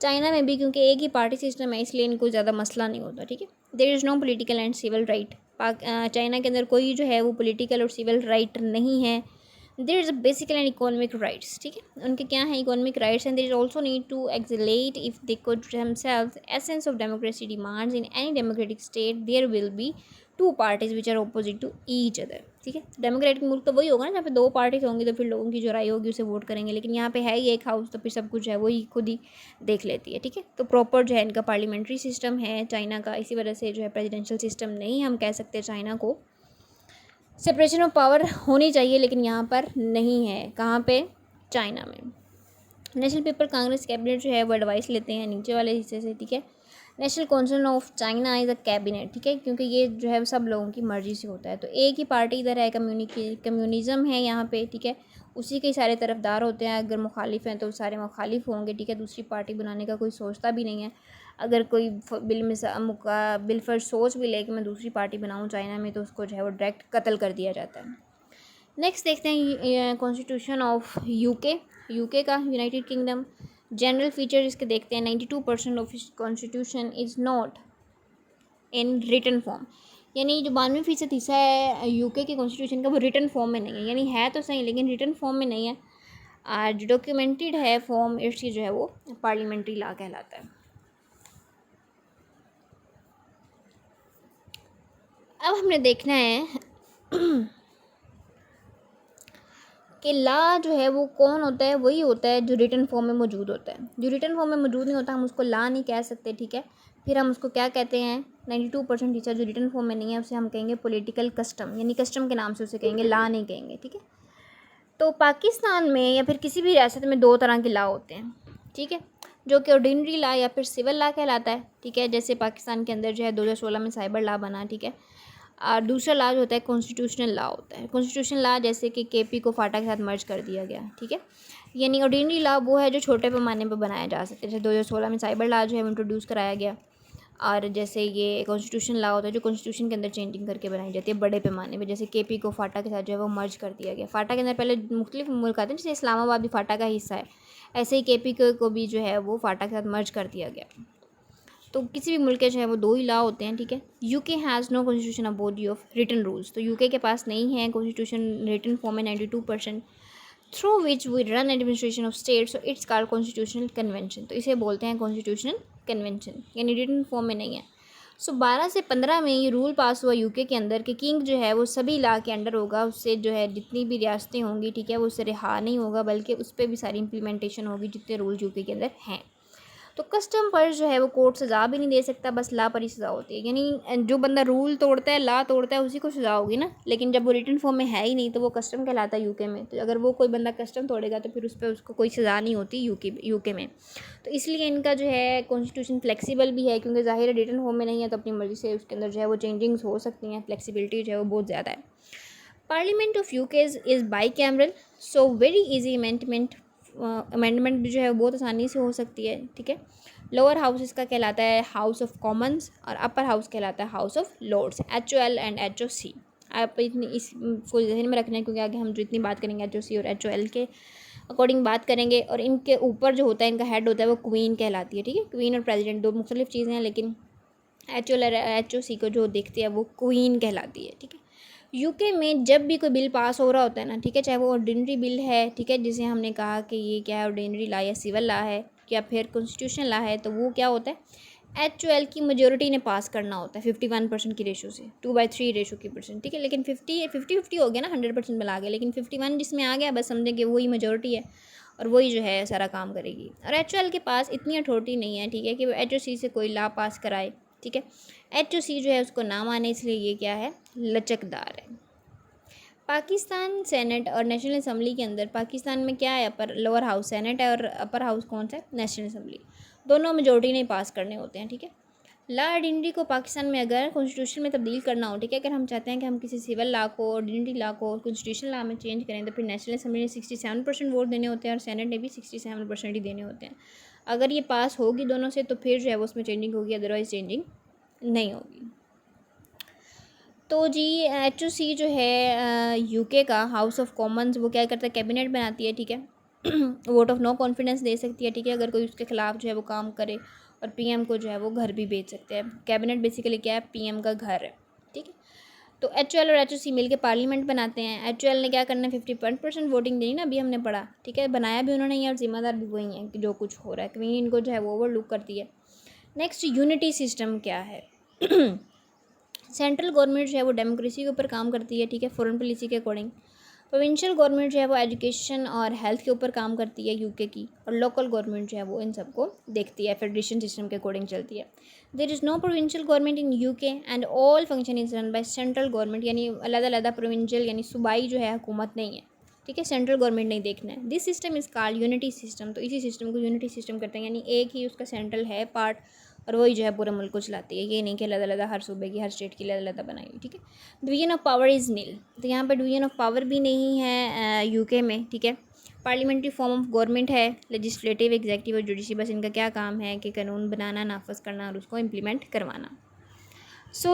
चाइना में भी क्योंकि एक ही पार्टी सिस्टम है इसलिए इनको ज़्यादा मसला नहीं होता, ठीक है। There is no political and civil right. China के अंदर कोई जो है वो पॉलिटिकल और सिविल राइट नहीं है। There is a basic and economic rights, ठीक है, उनके क्या है? Economic rights. And there is also need to exalt if they could themselves essence of democracy demands in any democratic state there will be 2 parties which are opposite to each other, ठीक है। Democratic मुल्क तो वही होगा ना जहाँ पे 2 parties होंगी, तो फिर लोगों की जो राय होगी उसे वोट करेंगे। लेकिन यहाँ पे है ही एक हाउस, तो फिर सब कुछ है वही खुद ही देख लेती है, ठीक है। तो प्रॉपर जो है इनका पार्लियामेंट्री सिस्टम है चाइना का, इसी वजह से जो है प्रेसिडेंशियल सिस्टम नहीं हम कह सकते चाइना को। सेपरेशन ऑफ पावर होनी चाहिए लेकिन यहाँ पर नहीं है। कहाँ पे? चाइना में। नेशनल पीपल कांग्रेस कैबिनेट जो है वो एडवाइस लेते हैं नीचे वाले हिस्से से, ठीक है। National council of China is a cabinet, ठीक है, क्योंकि ये जो है सब लोगों की मर्जी से होता है। तो एक ही पार्टी इधर है, कम्युनिज़म है यहाँ पे, ठीक है, उसी के सारे तरफदार होते हैं। अगर मुखालिफ हैं तो सारे मुखालिफ होंगे, ठीक है, दूसरी पार्टी बनाने का कोई सोचता भी नहीं है। अगर कोई बिल पर सोच भी ले कि मैं दूसरी पार्टी बनाऊँ चाइना में, तो उसको जो है वो डायरेक्ट कत्ल कर दिया जाता है। नेक्स्ट देखते हैं कॉन्स्टिट्यूशन ऑफ यूके का, यूनाइटेड किंगडम। जनरल फीचर इसके देखते हैं। 92% of constitution is not in written form, यानी जो 92% हिस्सा है यूके के कॉन्स्टिट्यूशन का वो रिटन फॉर्म में नहीं है, यानी है तो सही लेकिन रिटन फॉर्म में नहीं है। और जो डॉक्यूमेंटेड है फॉर्म इसकी जो है वो पार्लियामेंट्री लॉ कहलाता है। अब हमने देखना है कि ला जो है वो कौन होता है? वही होता है जो रिटन फॉर्म में मौजूद होता है। जो रिटन फॉर्म में मौजूद नहीं होता हम उसको ला नहीं कह सकते, ठीक है। फिर हम उसको क्या कहते हैं? 92% हिस्सा जो रिटन फॉर्म में नहीं है उसे हम कहेंगे पॉलिटिकल कस्टम, यानी कस्टम के नाम से उसे कहेंगे, ला नहीं कहेंगे, ठीक है। तो पाकिस्तान में या फिर किसी भी रियासत में 2 तरह के ला होते हैं, ठीक है, जो कि ऑर्डिनरी ला या फिर सिविल ला कहलाता है, ठीक है। जैसे पाकिस्तान के अंदर जो है 2016 में साइबर ला बना, ठीक है। और दूसरा ला जो होता है कॉन्स्टिट्यूशनल ला होता है। कॉन्स्टिट्यूशनल ला जैसे कि केपी को फाटा के साथ मर्ज कर दिया गया, ठीक है। यानी ऑर्डिनरी ला वो है जो छोटे पैमाने पर बनाया जा सकते हैं। जैसे 2016 में साइबर ला जो है इंट्रोड्यूस कराया गया। और जैसे ये कॉन्स्टिट्यूशन ला होता है जो कॉन्स्टिट्यूशन के अंदर चेंजिंग करके बनाई जाती है बड़े पैमाने पे। जैसे केपी को फाटा के साथ जो है वो मर्ज कर दिया गया। फाटा के अंदर पहले मुख्तलिफ मुल्क आते हैं, जैसे इस्लामाबाद भी फाटा का हिस्सा है, ऐसे ही केपी को भी जो है वो फाटा के साथ मर्ज कर दिया गया। तो किसी भी मुल्क के जो है वो 2 ही ला होते हैं, ठीक है। UK has no constitution a body of written rules, तो यूके के पास नहीं है कॉन्स्टिट्यूशन रिटन फॉर्म में 92%, through which we run administration of state, so it's called constitutional convention, तो इसे बोलते हैं कॉन्स्टिट्यूशनल कन्वेंशन, यानी रिटन फॉर्म में नहीं है। सो 12 से 15 में ये रूल पास हुआ यूके के अंदर कि किंग जो है वो सभी ला के अंडर होगा, उससे जो है जितनी भी रियासतें होंगी, ठीक है, वो उससे रिहा नहीं होगा, बल्कि उस पर भी सारी इंप्लीमेंटेशन होगी जितने रूल यूके के अंदर हैं। तो कस्टम पर जो है वो कोर्ट सज़ा भी नहीं दे सकता, बस ला पर ही सज़ा होती है, यानी जो बंदा रूल तोड़ता है, ला तोड़ता है, उसी को सज़ा होगी ना। लेकिन जब वो रिटन फॉर्म में है ही नहीं तो वो कस्टम कहलाता है यूके में। तो अगर वो कोई बंदा कस्टम तोड़ेगा तो फिर उस पर उसको कोई सज़ा नहीं होती यूके में। तो इसलिए इनका जो है कॉन्स्टिट्यूशन फ्लेक्सिबल भी है, क्योंकि ज़ाहिर है रिटन फॉर्म में नहीं है तो अपनी मर्ज़ी से उसके अंदर जो है वो चेंजिंग्स हो सकती हैं, फ्लेक्सिबिलिटी जो है वो बहुत ज़्यादा है। Parliament of UK is by cameral, so very easy amendment भी जो है वो बहुत आसानी से हो सकती है, ठीक है। लोअर हाउस इसका कहलाता है हाउस ऑफ कॉमन्स और अपर हाउस कहलाता है house of lords, HOL and HOC। आप इतनी इसको ज़हन में रखना है क्योंकि आगे हम जो इतनी बात करेंगे HOC और HOL के अकॉर्डिंग बात करेंगे। और इनके ऊपर जो होता है, इनका हेड होता है, वो क्वीन कहलाती है, ठीक है। क्वीन और प्रेसिडेंट दो मुख्तलिफ चीज़ें हैं, लेकिन HOC को जो देखती है वो क्वीन कहलाती है, ठीक है। यूके में जब भी कोई बिल पास हो रहा होता है ना, ठीक है, चाहे वो ऑर्डिनरी बिल है, ठीक है, जिसे हमने कहा कि ये क्या है, ऑर्डिनरी लॉ या सिविल लॉ है या फिर कॉन्स्टिट्यूशन लॉ है, तो वो क्या होता है, HOL की मेजोरिटी ने पास करना होता है 51% की रेशो से, 2/3 रेशो की परसेंट, ठीक है। लेकिन 50 हो गया ना, 100% मिला गया, लेकिन 51 जिसमें आ गया, बस समझें कि वही मेजोरिटी है और वही जो है सारा काम करेगी। और HOL के पास इतनी अथॉरिटी नहीं है, ठीक है, कि वो HOC से कोई लॉ पास कराए, ठीक है। HOC जो है उसको ना माने, इसलिए ये क्या है, लचकदार है। पाकिस्तान सेनेट और नेशनल असम्बली के अंदर, पाकिस्तान में क्या है, अपर लोअर हाउस सेनेट है और अपर हाउस कौन सा है, नेशनल असम्बली। दोनों मेजोरिटी नहीं पास करने होते हैं, ठीक है। लॉ ऑर्डिनरी को पाकिस्तान में अगर कॉन्स्टिट्यूशन में तब्दील करना हो, ठीक है, अगर हम चाहते हैं कि हम किसी सिविल लॉ को ऑर्डिनरी लॉ को कॉन्स्टिट्यूशन लॉ में चेंज करें, तो फिर नेशनल असम्बली ने 67% वोट देने होते हैं और सेनेट ने भी 67% ही देने होते हैं। अगर ये पास होगी दोनों से, तो फिर जो है वो उसमें चेंजिंग होगी, अदरवाइज चेंजिंग नहीं होगी। तो जी HOC जो है यूके का हाउस ऑफ कॉमन्स, वो क्या करता है, कैबिनेट बनाती है, ठीक है। वोट ऑफ नो कॉन्फिडेंस दे सकती है, ठीक है, अगर कोई उसके खिलाफ जो है वो काम करे। और PM को जो है वो घर भी भेज सकते हैं। कैबिनेट बेसिकली क्या है, PM का घर है, ठीक है। तो HOL और HOC मिल के पार्लियामेंट बनाते हैं। HOL ने क्या करना है, 51% वोटिंग देनी ना, अभी हमने पढ़ा, ठीक है। बनाया भी उन्होंने ही और जिम्मेदार भी वही है कि जो कुछ हो रहा है, क्वीन इनको जो है वो ओवरलुक करती है। नेक्स्ट, यूनिटी सिस्टम क्या है। सेंट्रल गवर्नमेंट जो है वो डेमोक्रेसी के ऊपर काम करती है, ठीक है, फॉरेन पॉलिसी के अकॉर्डिंग। प्रोविंशियल गवर्नमेंट जो है वो एजुकेशन और हेल्थ के ऊपर काम करती है यूके की। और लोकल गवर्नमेंट जो है वो इन सबको देखती है, फेडरेशन सिस्टम के अकॉर्डिंग चलती है। There is no provincial government in UK and all function is run by central government, यानी अलग प्रोविंशियल यानी सूबाई जो है हुकूमत नहीं है, ठीक है, सेंट्रल गवर्नमेंट नहीं देखना है। This system is called unity system. तो इसी सिस्टम को यूनिटी सिस्टम करते हैं, यानी एक ही उसका सेंट्रल है पार्ट और वही जो है पूरे मुल्क को चलाती है। ये नहीं कि अलग हर सूबे की, हर स्टेट की अलग बनाई हुई, ठीक है। डिवीजन ऑफ पावर इज़ नील। तो यहाँ पर डिवीजन ऑफ पावर भी नहीं है यूके में, ठीक है। पार्लियामेंट्री फॉर्म ऑफ गवर्नमेंट है, लेजिस्लेटिव, एग्जीक्यूटिव और जुडिशरी। बस इनका क्या काम है कि कानून बनाना, नाफज करना और उसको इम्प्लीमेंट करवाना।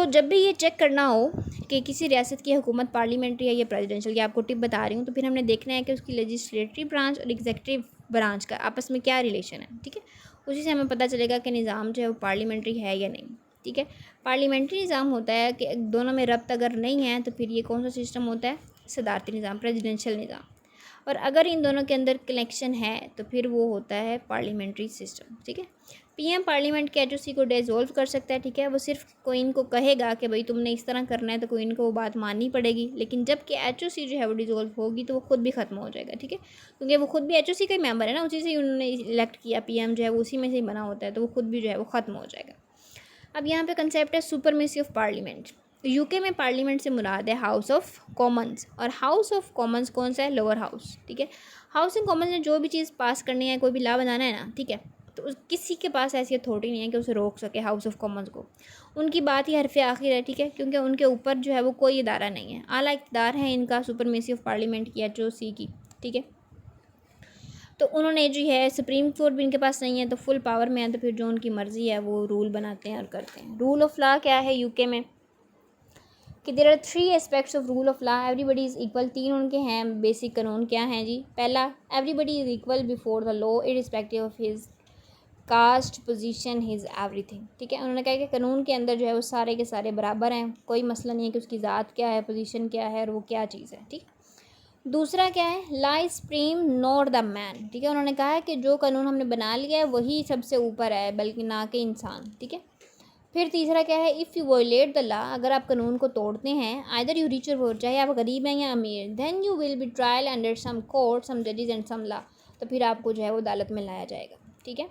जब भी ये चेक करना हो कि किसी रियासत की हुकूमत पार्लियामेंट्री है या प्रेसिडेंशियल, की आपको टिप बता रही हूँ, तो फिर हमने देखना है कि उसकी लेजिस्लेटरी ब्रांच और एग्जीक्यूटिव ब्रांच का आपस में क्या रिलेशन है, ठीक है। उसी से हमें पता चलेगा कि निज़ाम जो है वो पार्लियामेंट्री है या नहीं, ठीक है। पार्लियामेंट्री निज़ाम होता है कि दोनों में रब्त अगर नहीं है, तो फिर ये कौन सा सिस्टम होता है, सदारती निज़ाम, प्रेसिडेंशियल निज़ाम। और अगर इन दोनों के अंदर कनेक्शन है, तो फिर वो होता है पार्लियामेंट्री सिस्टम, ठीक है। PM पार्लियामेंट के HOC को डिसॉल्व कर सकता है, ठीक है। वो सिर्फ क्वीन को कहेगा कि भाई तुमने इस तरह करना है, तो क्वीन को वो बात माननी पड़ेगी। लेकिन जब कि HOC जो है वो डिसॉल्व होगी, तो वो खुद भी ख़त्म हो जाएगा, ठीक है, क्योंकि वो खुद भी HOC का ही मेंबर है ना, उसी से ही उन्होंने इलेक्ट किया। PM जो है वो उसी में से ही बना होता है, तो वो खुद भी जो है वो ख़त्म हो जाएगा। अब यहाँ पे कंसेप्ट है सुपरमेसी ऑफ पार्लियामेंट। यूके में पार्लियामेंट से मुराद है हाउस ऑफ कॉमन्स। और हाउस ऑफ कॉमन्स कौन सा है, लोअर हाउस, ठीक है। हाउस इन कॉमन्स ने जो भी चीज़ पास करनी है, कोई भी लॉ बनाना है ना, ठीक है, तो किसी के पास ऐसी अथॉरिटी नहीं है कि उसे रोक सके हाउस ऑफ कॉमन्स को। उनकी बात ही हरफ आखिर है, ठीक है, क्योंकि उनके ऊपर जो है वो कोई इदारा नहीं है। आला इक़्तिदार है इनका सुपरमेसी ऑफ पार्लियामेंट की, HOC की, ठीक है। तो उन्होंने जो है सुप्रीम कोर्ट भी इनके पास नहीं है, तो फुल पावर में है, तो फिर जो उनकी मर्ज़ी है वो रूल बनाते हैं और करते हैं। रूल ऑफ लॉ क्या है यूके में, कि there are 3 aspects of rule of law. Everybody is equal, 3 उनके हैं बेसिक कानून। क्या हैं जी, पहला, everybody is equal before the law irrespective of his caste, position, his everything, ठीक है। उन्होंने कहा कि कानून के अंदर जो है वो सारे के सारे बराबर हैं, कोई मसला नहीं है कि उसकी ज़ात क्या है, पोजीशन क्या है और वो क्या चीज़ है, ठीक। दूसरा क्या है, law is supreme not the man, ठीक है। उन्होंने कहा है कि जो कानून हमने बना लिया है वही सबसे ऊपर है, बल्कि ना कि इंसान, ठीक है। फिर तीसरा क्या है, if you violate the law, अगर आप कानून को तोड़ते हैं, either you rich or poor, चाहे आप गरीब हैं या अमीर, then you will be trial under some court, some जजेस एंड सम लॉ, तो फिर आपको जो है वो अदालत में लाया जाएगा, ठीक है।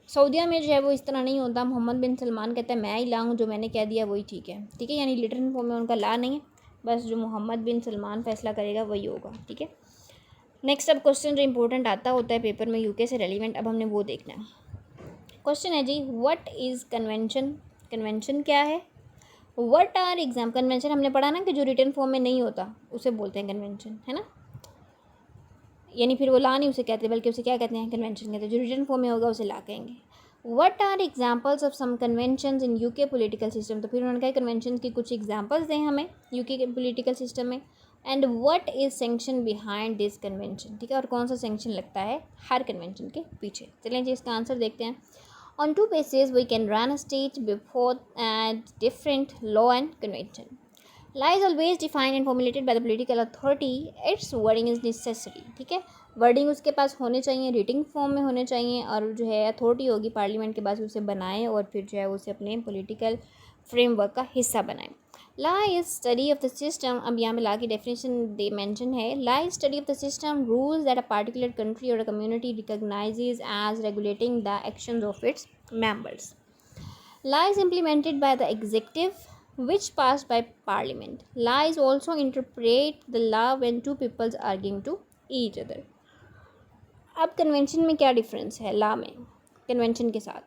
सऊदीया में जो है वो इस तरह नहीं होता। मोहम्मद बिन सलमान कहता है मैं ही लाऊँ, जो मैंने कह दिया वही ठीक है, ठीक है, यानी लिटरल फॉर्म में उनका ला नहीं है, बस जो मोहम्मद बिन सलमान फैसला करेगा वही होगा, ठीक है। नेक्स्ट अब क्वेश्चन जो इंपॉर्टेंट आता होता है पेपर में यूके से रेलिवेंट, अब हमने वो देखना है। क्वेश्चन है जी, व्हाट इज़ कन्वेंशन, कन्वेंशन क्या है। व्हाट आर एग्जाम, कन्वेंशन हमने पढ़ा ना कि जो रिटर्न फॉर्म में नहीं होता उसे बोलते हैं कन्वेंशन, है ना, यानी फिर वो ला नहीं उसे कहते, बल्कि उसे क्या कहते हैं, कन्वेंशन कहते हैं। जो रिटर्न फॉर्म में होगा उसे ला कहेंगे। What are examples of some conventions in UK political system, तो फिर उन्होंने कहा कन्वेंशन की कुछ एग्जाम्पल्स दें हमें यूके के पॉलिटिकल सिस्टम में। And what is sanction behind this convention, ठीक है, और कौन सा सेंक्शन लगता है हर कन्वेंशन के पीछे। चलें जी इसका आंसर देखते हैं। On two basis we can run a state before and different law and convention. Law is always defined and formulated by the political authority. Its wording is necessary, ठीक है, वर्डिंग उसके पास होने चाहिए, रिटिंग फॉर्म में होने चाहिए, और जो है अथॉरिटी होगी पार्लियामेंट के पास उसे बनाए और फिर जो है उसे अपने पॉलिटिकल फ्रेमवर्क का हिस्सा बनाए। Law is study of the system, अब यहाँ पे लॉ की डेफिनेशन दे मेंशन है। Law is study of the system rules that a particular country or a community recognizes as regulating the actions of its members. Law is implemented by the executive, which passed by parliament. Law is also interpret the law when two peoples arguing to each other. अब convention में क्या difference है law में convention के साथ?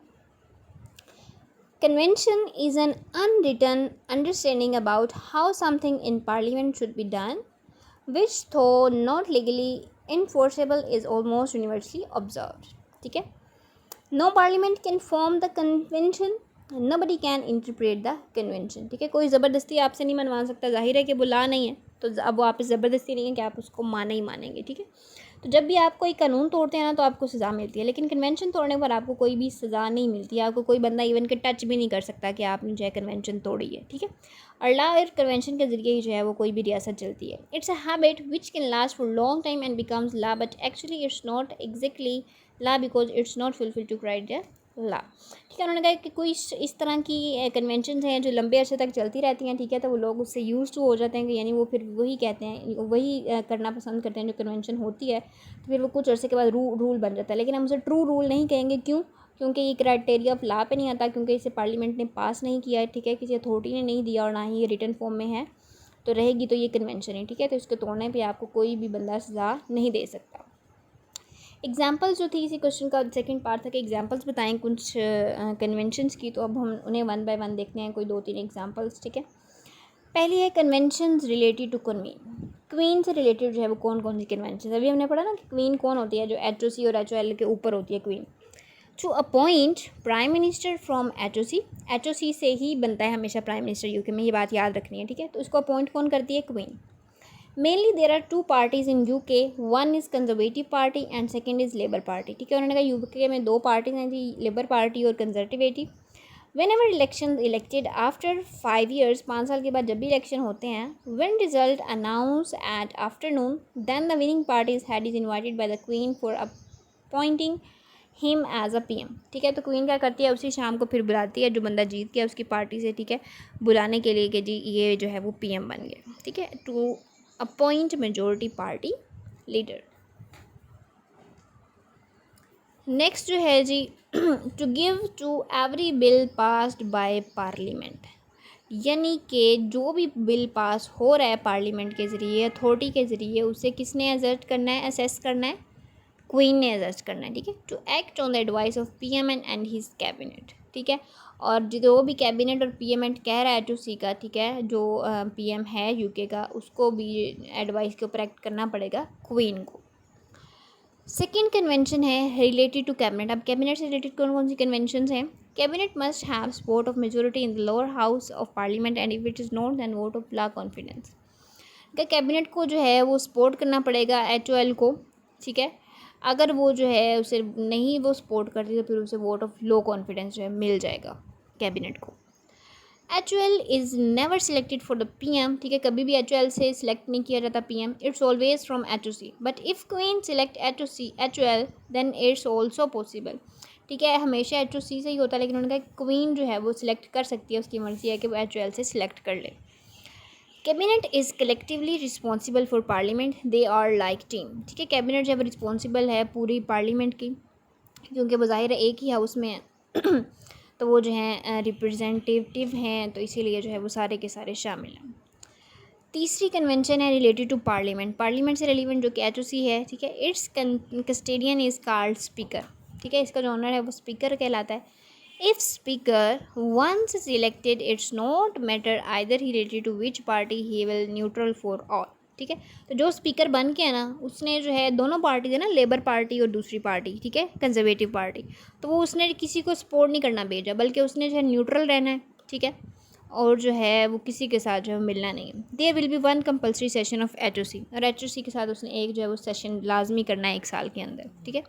Convention is an unwritten understanding about how something in parliament should be done, which though not legally enforceable is almost universally observed, ठीक है। No parliament can form the convention, nobody can interpret the convention, ठीक है। कोई ज़बरदस्ती आपसे नहीं मनवा सकता, जाहिर है कि वो ला नहीं है तो अब वो आप पे ज़बरदस्ती नहीं है कि आप उसको माने ही मानेंगे, ठीक है। तो जब भी आप कोई कानून तोड़ते हैं ना तो आपको सज़ा मिलती है, लेकिन कन्वेंशन तोड़ने पर आपको कोई भी सज़ा नहीं मिलती है, आपको कोई बंदा इवन के टच भी नहीं कर सकता कि आपने जो है कन्वेंशन तोड़ी है, ठीक है। और लॉ और कन्वेंशन के ज़रिए ही जो है वो कोई भी रियासत चलती है। It's a habit which can last for long time and becomes law, but actually it's not exactly law because it's not fulfil two criteria law, ठीक है। उन्होंने कहा कि कोई इस तरह की कन्वेंशन हैं जो लंबे अरसे तक चलती रहती हैं, ठीक है, तो वो लोग उससे यूज़ टू हो जाते हैं कि यानी वो फिर वही कहते हैं, वही करना पसंद करते हैं जो कन्वेंशन होती है, तो फिर वो कुछ अरसे के बाद रूल बन जाता है। लेकिन हम उसे ट्रू रूल नहीं कहेंगे, क्यों? क्योंकि ये क्राइटेरिया ऑफ लॉ पे नहीं आता, क्योंकि इसे पार्लियामेंट ने पास नहीं किया है, ठीक है, किसी अथॉरिटी ने नहीं दिया और ना ही ये रिटन फॉर्म में है, तो रहेगी तो ये कन्वेंशन है, ठीक है। तो इसको तोड़ने पर आपको कोई भी बंदा सज़ा नहीं दे सकता। एग्जाम्पल्स जो थी इसी क्वेश्चन का सेकंड पार्ट था कि एग्जाम्पल्स बताएं कुछ कन्वेंशंस की, तो अब हम उन्हें वन बाय वन देखते हैं, कोई 2-3 एग्जाम्पल्स, ठीक है। पहली है conventions related to queen. Queen से रिलेटेड जो है वो कौन कौन सी कन्वेंशन, अभी हमने पढ़ा ना कि क्वीन कौन होती है, जो HOC और HOL के ऊपर होती है queen. To appoint prime minister from HOC से ही बनता है हमेशा प्राइम मिनिस्टर यूके में, ये बात याद रखनी है, ठीक है। तो इसको अपॉइंट कौन करती है? Queen. Mainly there are 2 parties in UK, one is conservative party and second is labour party, ठीक है। उन्होंने कहा यूके में 2 पार्टीज हैं जी, लेबर पार्टी और conservative. Whenever election elected after 5 years, 5 साल के बाद जब भी इलेक्शन होते हैं, when result announce at afternoon, then the winning party's head is invited by the queen for appointing him as a PM, ठीक है। तो क्वीन क्या करती है, उसी शाम को फिर बुलाती है जो बंदा जीत गया उसकी पार्टी से, ठीक है, बुलाने के लिए कि जी ये जो है वो PM बन गया, ठीक है, to appoint majority party leader. Next जो है जी to give to every bill passed by parliament, यानी कि जो भी बिल पास हो रहा है पार्लियामेंट के ज़रिए, अथॉरिटी के ज़रिए, उसे किसने एडजस्ट करना है, असेस करना है? क्वीन ने एडजस्ट करना है, ठीक है। To act on the advice of PM and his cabinet, ठीक है। और जो भी कैबिनेट और PM कह रहा है HOC का, ठीक है, जो PM है यूके का, उसको भी एडवाइस के ऊपर एक्ट करना पड़ेगा क्वीन को। सेकेंड कन्वेंशन है रिलेटेड टू कैबिनेट। अब कैबिनेट से रिलेटेड कौन कौन सी कन्वेंशन हैं? Cabinet must have support of majority in the lower house of parliament and if it is not then vote of low confidence. Cabinet को जो है वो सपोर्ट करना पड़ेगा HOL को, ठीक है। अगर वो जो है उसे नहीं वो सपोर्ट करती तो फिर उसे वोट ऑफ लो कॉन्फिडेंस जो है मिल जाएगा कैबिनेट को। HOL is never selected for the PM, ठीक है, कभी भी HOL से सिलेक्ट नहीं किया जाता PM, it's always from HOC, but if queen select HOL then it's also possible, ठीक है, हमेशा HOC से ही होता है, लेकिन उन्होंने कहा क्वीन जो है वो सिलेक्ट कर सकती है, उसकी मर्ज़ी है कि वो HOL से सिलेक्ट कर ले। Cabinet is collectively responsible for parliament, they are like team, ठीक है। कैबिनेट जब रिस्पॉन्सिबल है पूरी पार्लियामेंट की, क्योंकि वो ज़ाहिर है एक ही हाउस में है तो वो जो है रिप्रेजेंटेटिव हैं, तो इसीलिए जो है वो सारे के सारे शामिल हैं। तीसरी कन्वेंशन है रिलेटेड टू पार्लियामेंट, पार्लियामेंट से रिलेवेंट जो कि HOC है, ठीक है। इट्स कस्टेडियन इज़ कॉल्ड स्पीकर, ठीक है, इसका जो ऑनर है वो स्पीकर कहलाता है। If speaker once is elected, it's not matter either he related to which party, he will neutral for all, ठीक है। तो जो स्पीकर बन के है ना, उसने जो है दोनों पार्टी है ना, लेबर पार्टी और दूसरी पार्टी, ठीक है, कंजर्वेटिव पार्टी, तो वो उसने किसी को सपोर्ट नहीं करना भेजा, बल्कि उसने जो है न्यूट्रल रहना है, ठीक है। और जो है वो किसी के साथ जो है मिलना नहीं है। There will be one compulsory session of HOC, और HOC के साथ उसने एक जो है वो सेशन लाजमी करना है 1 साल के अंदर, ठीक है।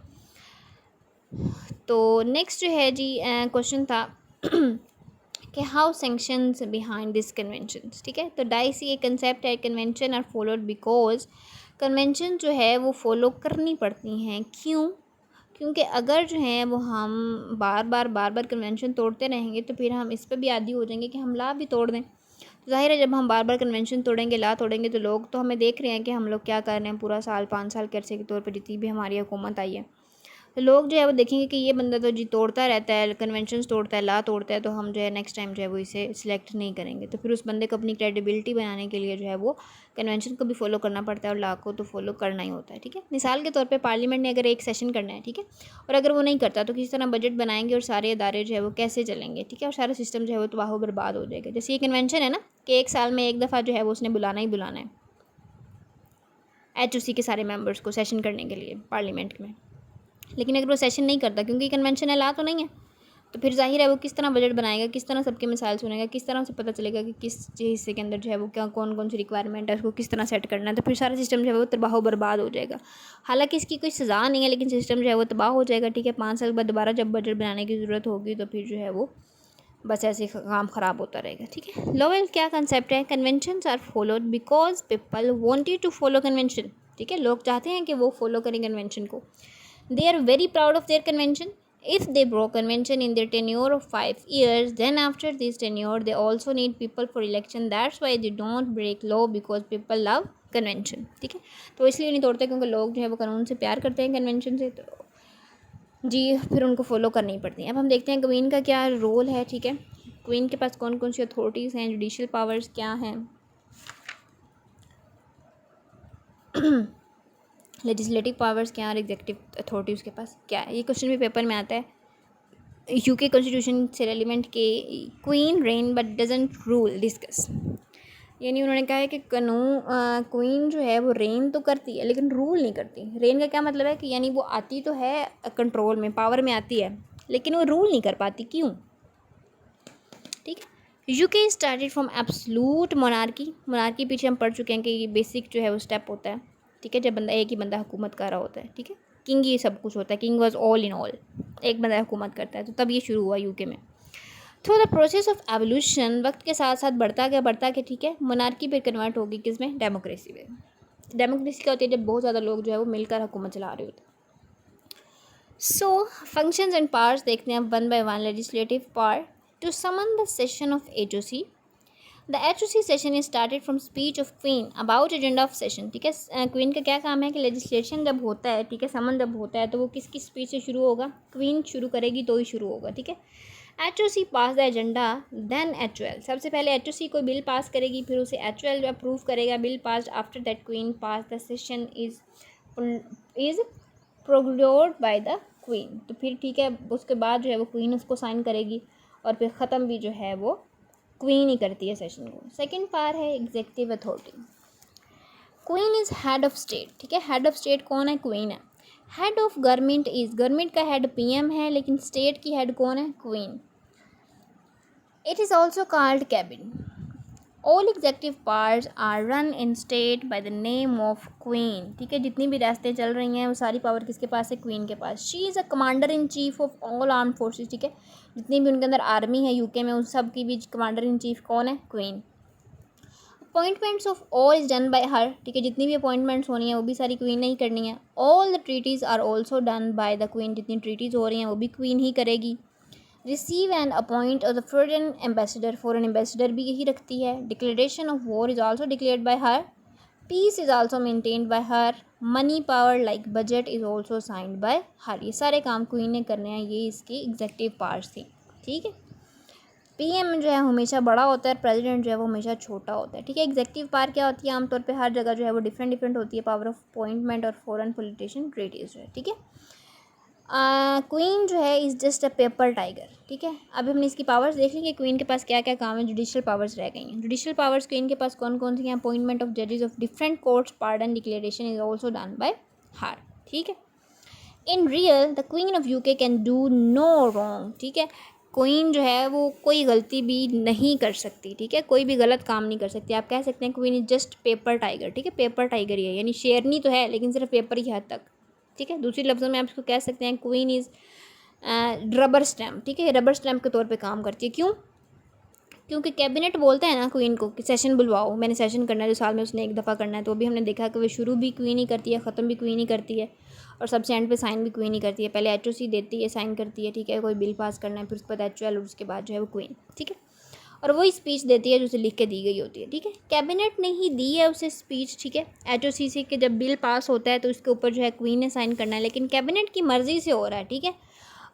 तो नेक्स्ट जो है जी क्वेश्चन था कि how sanctions behind this conventions, ठीक है। तो डाइसी एक कंसेप्ट है, convention are followed because convention जो है वो फॉलो करनी पड़ती हैं। क्यों? क्योंकि अगर जो है वो हम बार बार कन्वेंशन तोड़ते रहेंगे तो फिर हम इस पर भी आदी हो जाएंगे कि हम ला भी तोड़ दें। तो जाहिर है जब हम बार बार कन्वेंशन तोड़ेंगे, ला तोड़ेंगे, तो लोग तो हमें देख रहे हैं कि हम लोग क्या कर रहे हैं। पूरा साल 5 साल के अरसे के तौर पर जितनी भी हमारी हुकूमत आई है, तो लोग जो है वो देखेंगे कि ये बंदा तो जी तोड़ता रहता है, कन्वेंशंस तोड़ता है, ला तोड़ता है, तो हम जो है नेक्स्ट टाइम जो है वो इसे सिलेक्ट नहीं करेंगे। तो फिर उस बंदे को अपनी क्रेडिबिलिटी बनाने के लिए जो है वो कन्वेंशन को भी फॉलो करना पड़ता है और ला को तो फॉलो करना ही होता है, ठीक है। मिसाल के तौर पर पार्लियामेंट ने अगर एक सेशन करना है, ठीक है, और अगर वो नहीं करता तो किसी तरह बजट बनाएंगे और सारे इदारे जो है वो कैसे चलेंगे, ठीक है, और सारा सिस्टम जो है वो तबाह बर्बाद हो जाएगा। जैसे ये कन्वेंशन है ना कि 1 साल में एक दफ़ा जो है वो उसने बुलाना ही बुलाना है HOC के सारे मेंबर्स को सेशन करने के लिए पार्लियामेंट में। लेकिन अगर वो सेशन नहीं करता, क्योंकि कन्वेंशन है, ला तो नहीं है, तो फिर जाहिर है वो किस तरह बजट बनाएगा, किस तरह सबके मिसाइल सुनेगा, किस तरह से पता चलेगा कि किस हिस्से के अंदर जो है वो क्या कौन कौन सी रिक्वायरमेंट है, उसको किस तरह सेट करना है। तो फिर सारा सिस्टम जो है वो तबाह बर्बाद हो जाएगा। हालांकि इसकी कोई सज़ा नहीं है, लेकिन सिस्टम जो है वो तबाह हो जाएगा, ठीक है। 5 साल बाद दोबारा जब बजट बनाने की ज़रूरत होगी तो फिर जो है वो बस ऐसे काम ख़राब होता रहेगा, ठीक है। लोवेल क्या कंसेप्ट है? Conventions are followed because people wanted to follow convention, ठीक है। लोग चाहते हैं कि वो फॉलो करें कन्वेंशन को। They are very proud of their convention. If they broke convention in their tenure of 5 years, then after this tenure, they also need people for election. That's why they don't break law because people love convention, ठीक है। तो इसलिए नहीं तोड़ते क्योंकि लोग जो है वो कानून से प्यार करते हैं, कन्वेंशन से, तो जी फिर उनको फॉलो करनी पड़ती है। अब हम देखते हैं क्वीन का क्या रोल है, ठीक है। क्वीन के पास कौन कौन सी अथॉरिटीज़ हैं, जुडिशल पावर्स क्या हैं, लेजिस्लेटिव पावर्स क्या और एग्जीक्यूटिव अथॉरिटी उसके पास क्या है। ये क्वेश्चन भी पेपर में आता है। UK कॉन्स्टिट्यूशन से रेलिवेंट के queen rain but doesn't rule discuss, यानी उन्होंने कहा है कि क्वीन जो है वो रेन तो करती है लेकिन रूल नहीं करती। रेन का क्या मतलब है कि यानी वो आती तो है कंट्रोल में, पावर में आती है, लेकिन वो रूल नहीं कर पाती। क्यों? ठीक है। UK started from absolute monarchy पीछे हम पढ़ चुके हैं कि ये बेसिक जो है वो स्टेप होता है, ठीक है, जब एक ही बंदा हुकूमत कर रहा होता है, ठीक है। किंग ही सब कुछ होता है, king was all in all, एक बंदा हुकूमत करता है। तो तब ये शुरू हुआ UK में। Through the process of evolution, वक्त के साथ साथ बढ़ता गया, ठीक है, मोनार्की फिर कन्वर्ट होगी किस में? डेमोक्रेसी में। डेमोक्रेसी क्या होती है? जब बहुत ज़्यादा लोग जो है वो मिलकर हुकूमत चला रहे होते हैं। सो फंक्शंस एंड पावर्स देखते हैं one by one. Legislative power to summon the session of HOC। The HOC session is started from speech of queen about agenda of session, ठीक है। क्वीन का क्या काम है कि लेजिस्लेशन जब होता है, ठीक है, समन जब होता है तो वो किसकी स्पीच से शुरू होगा? क्वीन शुरू करेगी तो ही शुरू होगा, ठीक है। HOC pass the agenda then HOL, सबसे पहले HOC कोई बिल पास करेगी, फिर उसे HOL अप्रूव करेगा, bill pass. After that queen pass the session is procured by the queen, तो फिर ठीक है उसके बाद जो है वो क्वीन उसको साइन करेगी और फिर ख़त्म भी जो है वो क्वीन ही करती है सेशन को। सेकंड पावर है executive authority. Queen is head of state, ठीक है। हेड ऑफ स्टेट कौन है? क्वीन है। Head of government is, government का हेड PM है, लेकिन स्टेट की हेड कौन है? Queen. It is also called cabinet. All executive powers are run in state by the name of queen, ठीक है। जितनी भी रियासतें चल रही हैं वो सारी पावर किसके पास है? क्वीन के पास। She is a commander in chief of all arm forces, ठीक है। जितनी भी उनके अंदर आर्मी है UK में, उन सब की भी कमांडर इन चीफ कौन है? Queen. Appointments of all is done by her, ठीक है। जितनी भी अपॉइंटमेंट्स होनी है वो भी सारी क्वीन ने ही करनी है। All the treaties are also done by the queen, जितनी ट्रीटीज़ हो रही हैं वो भी क्वीन ही करेगी। Receive and appoint of the foreign ambassador, foreign ambassador भी यही रखती है। Declaration of war is also declared by her. Peace is also maintained by her. Money power like budget is also signed by her. ये सारे काम queen ने करने हैं, ये इसकी एग्जेक्टिव पावर्स थी, ठीक है। PM जो है हमेशा बड़ा होता है, प्रेसिडेंट जो है वो हमेशा छोटा होता है, ठीक है। एग्जेक्टिव पावर क्या होती है? आमतौर पे हर जगह जो है वो डिफरेंट होती है। पावर ऑफ अपॉइंटमेंट और फॉरेन पॉलिटिशियन ट्रीटीज जो है, ठीक है। क्वीन जो है is just a paper tiger, ठीक है। अब हमने इसकी पावर्स देख ली कि क्वीन के पास क्या क्या काम है। जुडिशियल पावर्स रह गई हैं। जुडिशियल पावर्स क्वीन के पास कौन कौन सी हैं? अपॉइंटमेंट ऑफ जजेस of different courts, pardon, declaration is also done by her, ठीक है। In real the queen of UK can do no wrong, ठीक है। क्वीन जो है वो कोई गलती भी नहीं कर सकती, ठीक है, कोई भी गलत काम नहीं कर सकती। आप कह सकते हैं queen is just paper tiger, ठीक है, पेपर टाइगर ही है, यानी शेरनी तो है लेकिन सिर्फ पेपर ही हद तक, ठीक है। दूसरी लफ्ज़ों में आप इसको कह सकते हैं क्वीन इज़ रबर स्टैम्प, ठीक है, रबर स्टैम्प के तौर पे काम करती है। क्यों? क्योंकि कैबिनेट बोलता है ना क्वीन को कि सेशन बुलवाओ, मैंने सेशन करना है, जो साल में उसने एक दफ़ा करना है। तो अभी हमने देखा कि वो शुरू भी क्वीन ही करती है, ख़त्म भी क्वीन ही करती है, और सबसे एंड पे साइन भी क्वीन ही करती है। पहले HOC देती है, साइन करती है, ठीक है, कोई बिल पास करना है, फिर उसके बाद HOL, और उसके बाद जो है वो क्वीन, ठीक है, और वही स्पीच देती है जो उसे लिख के दी गई होती है, ठीक है। कैबिनेट ने ही दी है उसे स्पीच, ठीक है। HOC से कि जब बिल पास होता है तो उसके ऊपर जो है क्वीन ने साइन करना है, लेकिन कैबिनेट की मर्ज़ी से हो रहा है, ठीक है।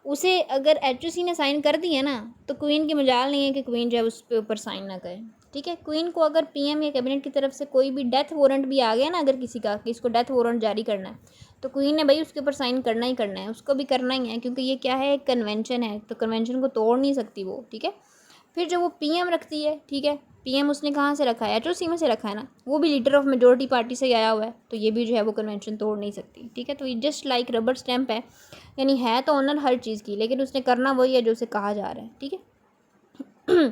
उसे अगर HOC ने साइन कर दिया ना तो क्वीन की मजाल नहीं है कि क्वीन जो है उस पे ऊपर साइन ना करे, ठीक है। क्वीन को अगर PM या कैबिनेट की तरफ से कोई भी डेथ वारंट भी आ गया ना, अगर किसी का कि इसको डेथ वारंट जारी करना है, तो क्वीन ने भाई उसके ऊपर साइन करना ही करना है, उसको भी करना ही है, क्योंकि ये क्या है, एक कन्वेंशन है, तो कन्वेंशन को तोड़ नहीं सकती वो, ठीक है। फिर जो वो PM रखती है, ठीक है, PM उसने कहाँ से रखा है, HOC में से रखा है ना, वो भी लीडर ऑफ मेजोरिटी पार्टी से ही आया हुआ है, तो ये भी जो है वो कन्वेंशन तोड़ नहीं सकती, ठीक है। तो ये जस्ट लाइक रबर स्टैम्प है, यानी है तो ऑनर हर चीज़ की, लेकिन उसने करना वही है जो उसे कहा जा रहा है, ठीक है।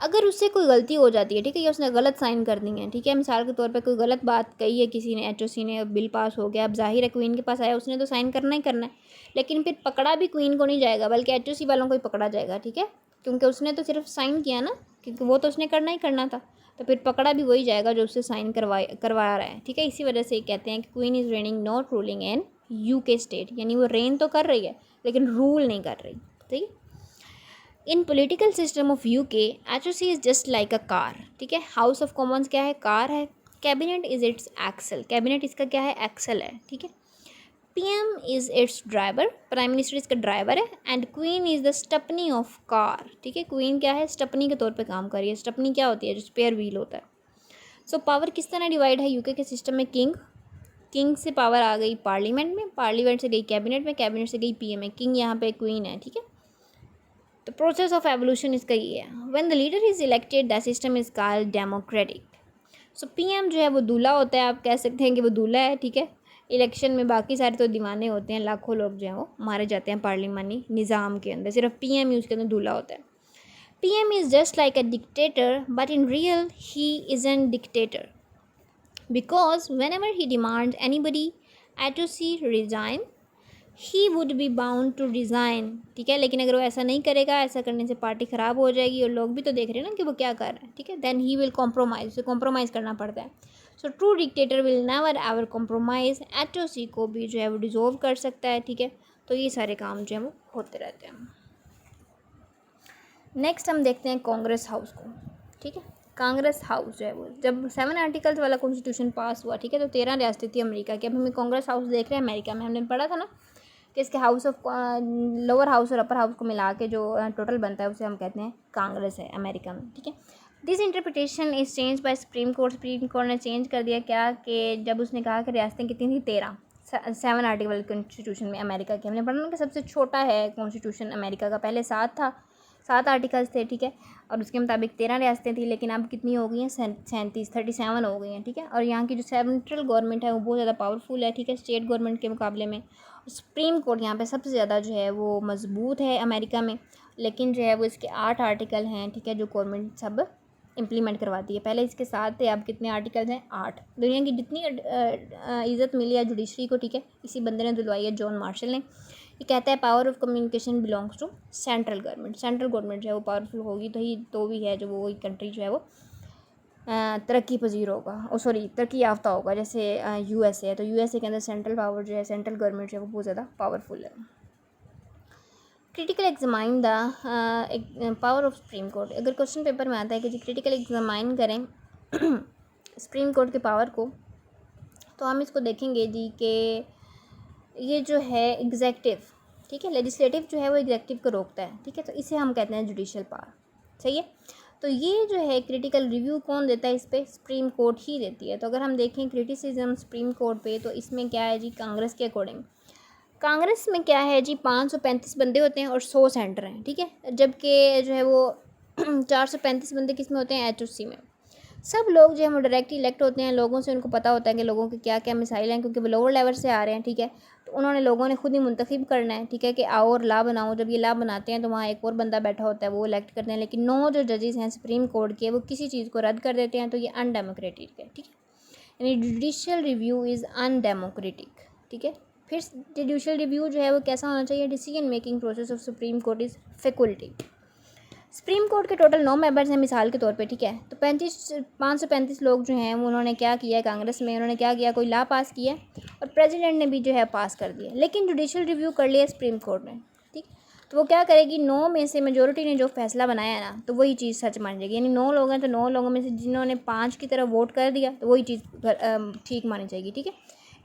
अगर उससे कोई गलती हो जाती है, ठीक है, या उसने गलत साइन कर दी है, ठीक है, मिसाल के तौर पे कोई गलत बात कही है किसी ने, HOC ने, बिल पास हो गया, अब जाहिर है क्वीन के पास आया, उसने तो साइन करना ही करना है, लेकिन फिर पकड़ा भी क्वीन को नहीं जाएगा, बल्कि HOC वालों को ही पकड़ा जाएगा, ठीक है, क्योंकि उसने तो सिर्फ साइन किया ना, क्योंकि वो तो उसने करना ही करना था, तो फिर पकड़ा भी वही जाएगा जो उससे साइन करवा रहा है, ठीक है। इसी वजह से कहते हैं कि queen is raining not ruling in UK state, यानी वो रेन तो कर रही है लेकिन रूल नहीं कर रही, ठीक है। In political system of UK HOC is just like a car, ठीक है। हाउस ऑफ कॉमन्स क्या है, कार है। Cabinet is its axle, cabinet इसका क्या है, एक्सल है, ठीक है। PM is its driver, prime minister इसका ड्राइवर है, and queen is the stepney of car, ठीक है। क्वीन क्या है, स्टपनी के तौर पे काम कर रही है। स्टपनी क्या होती है, जो स्पेयर व्हील होता है। सो पावर किस तरह डिवाइड है UK के सिस्टम में, किंग से पावर आ गई पार्लियामेंट में, पार्लियामेंट से गई कैबिनेट में, कैबिनेट से गई PM में, किंग यहाँ पे क्वीन है, ठीक है। तो प्रोसेस ऑफ एवोल्यूशन इसका ये है, when the leader is elected the system is called democratic. So PM जो है वो दूल्हा होता है, आप कह सकते हैं कि वो दूल्हा है, ठीक है। इलेक्शन में बाकी सारे तो दीवाने होते हैं, लाखों लोग जो हैं वो मारे जाते हैं पार्लियामानी निज़ाम के अंदर, सिर्फ PM ही उसके अंदर दूल्हा होता है। PM is just like a dictator, but in real he is an dictator, because whenever he demand anybody HOC resign he would be bound to resign, ठीक है। लेकिन अगर वो ऐसा नहीं करेगा, ऐसा करने से पार्टी ख़राब हो जाएगी, और लोग भी तो देख रहे हैं ना कि वो क्या कर रहे हैं, ठीक है। देन ही विल कॉम्प्रोमाइज़, उसे कॉम्प्रोमाइज़ करना पड़ता है। So true dictator will never ever compromise. HOC को भी जो है वो डिजोल्व कर सकता है, ठीक है। तो ये सारे काम जो है वो होते रहते हैं। नेक्स्ट हम देखते हैं कांग्रेस हाउस को, ठीक है। कांग्रेस हाउस जो है वो, जब 7 आर्टिकल्स वाला कॉन्स्टिट्यूशन पास हुआ, ठीक है, तो 13 रियासतें थी अमेरिका की। अब हमें कांग्रेस हाउस देख रहे हैं अमेरिका में, हमने पढ़ा था ना कि इसके हाउस ऑफ लोअर हाउस और अपर हाउस को मिला के जो टोटल बनता है उसे हम कहते हैं कांग्रेस है अमेरिका में, ठीक है। This interpretation is change bye supreme court, supreme court ने चेंज कर दिया क्या, कि जब उसने कहा कि रियासतें कितनी थी 13, 7 आर्टिकल कॉन्स्टिट्यूशन में अमेरिका के, हमने पढ़ा ना कि सबसे छोटा है कॉन्स्टिट्यूशन अमेरिका का, पहले 7 था, 7 आर्टिकल्स थे, ठीक है, और उसके मुताबिक 13 रियासतें थी, लेकिन अब कितनी हो गई हैं, 37 हो गई हैं, ठीक है। और यहाँ की जो सेंट्रल गवर्नमेंट है वो बहुत ज़्यादा पावरफुल है, ठीक है, स्टेट गवर्नमेंट के मुकाबले में। सुप्रीम कोर्ट यहाँ पे सबसे ज़्यादा जो है वो मजबूत है अमेरिका में, लेकिन जो है वो इसके 8 आर्टिकल हैं, ठीक है, जो गवर्नमेंट सब इम्प्लीमेंट करवाती है। पहले इसके 7 थे, अब कितने आर्टिकल्स हैं, 8। दुनिया की जितनी इज़्ज़त मिली है जुडिशरी को, ठीक है, इसी बंदे ने दिलवाई है, जॉन मार्शल ने। ये कहता है power of communication belongs to central government. Central government जो है वो पावरफुल होगी तो ही तो भी है जो वो कंट्री जो है वो तरक्की पजीर होगा, तरक्की याफ्ता होगा। जैसे USA है, तो USA के अंदर सेंट्रल पावर जो है, सेंट्रल गवर्नमेंट जो है वो बहुत ज़्यादा पावरफुल है। Critical examine the power of supreme court. अगर क्वेश्चन पेपर में आता है कि जी क्रिटिकल एग्जामाइन करें सुप्रीम कोर्ट के पावर को, तो हम इसको देखेंगे जी कि ये जो है एग्जेक्टिव, ठीक है, लेजिस्लेटिव जो है वो एग्जेक्टिव को रोकता है, ठीक है, तो इसे हम कहते हैं जुडिशियल पावर, सही है। तो ये जो है क्रिटिकल रिव्यू कौन देता है, इस पर सुप्रीम कोर्ट ही देती है। तो अगर हम देखें क्रिटिसिज्म सुप्रीम कोर्ट पे, तो इसमें क्या है जी, कांग्रेस के अकॉर्डिंग कांग्रेस में क्या है जी, 535 बंदे होते हैं और 100 सेंटर हैं, ठीक है, जबकि जो है वो 435 बंदे किस में होते हैं, HOC में। सब लोग जो है वो डायरेक्ट इलेक्ट होते हैं लोगों से, उनको पता होता है कि लोगों के क्या क्या मिसाइल हैं, क्योंकि वो लोअर लेवल से आ रहे हैं, ठीक है। तो उन्होंने लोगों ने खुद ही मुंतखब करना है, ठीक है, कि आओ और ला बनाओ। जब ये ला बनाते हैं तो वहाँ एक और बंदा बैठा होता है, वो इलेक्ट करते हैं। लेकिन 9 जो जजेस हैं सुप्रीम कोर्ट के, वो किसी चीज़ को रद्द कर देते हैं, तो ये अनडेमोक्रेटिक है, ठीक है। यानी जुडिशियल रिव्यू इज़ अनडेमोक्रेटिक, ठीक है। फिर जुडिशियल रिव्यू जो है वो कैसा होना चाहिए? Decision making process of supreme court is faculty. Supreme court के टोटल 9 मेंबर्स हैं मिसाल के तौर पे, ठीक है। तो 535 लोग जो हैं उन्होंने क्या किया, कांग्रेस में उन्होंने क्या किया, कोई लॉ पास किया और प्रेसिडेंट ने भी जो है पास कर दिया। लेकिन जुडिशियल रिव्यू कर लिया सुप्रीम कोर्ट ने, ठीक। तो वो क्या करेगी, 9 में से मेजोरिटी ने जो फैसला बनाया ना, तो वही चीज़ सच मान जाएगी। यानी 9 लोग हैं तो 9 लोगों में से जिन्होंने 5 की तरफ वोट कर दिया तो वही चीज़ ठीक मानी जाएगी, ठीक है।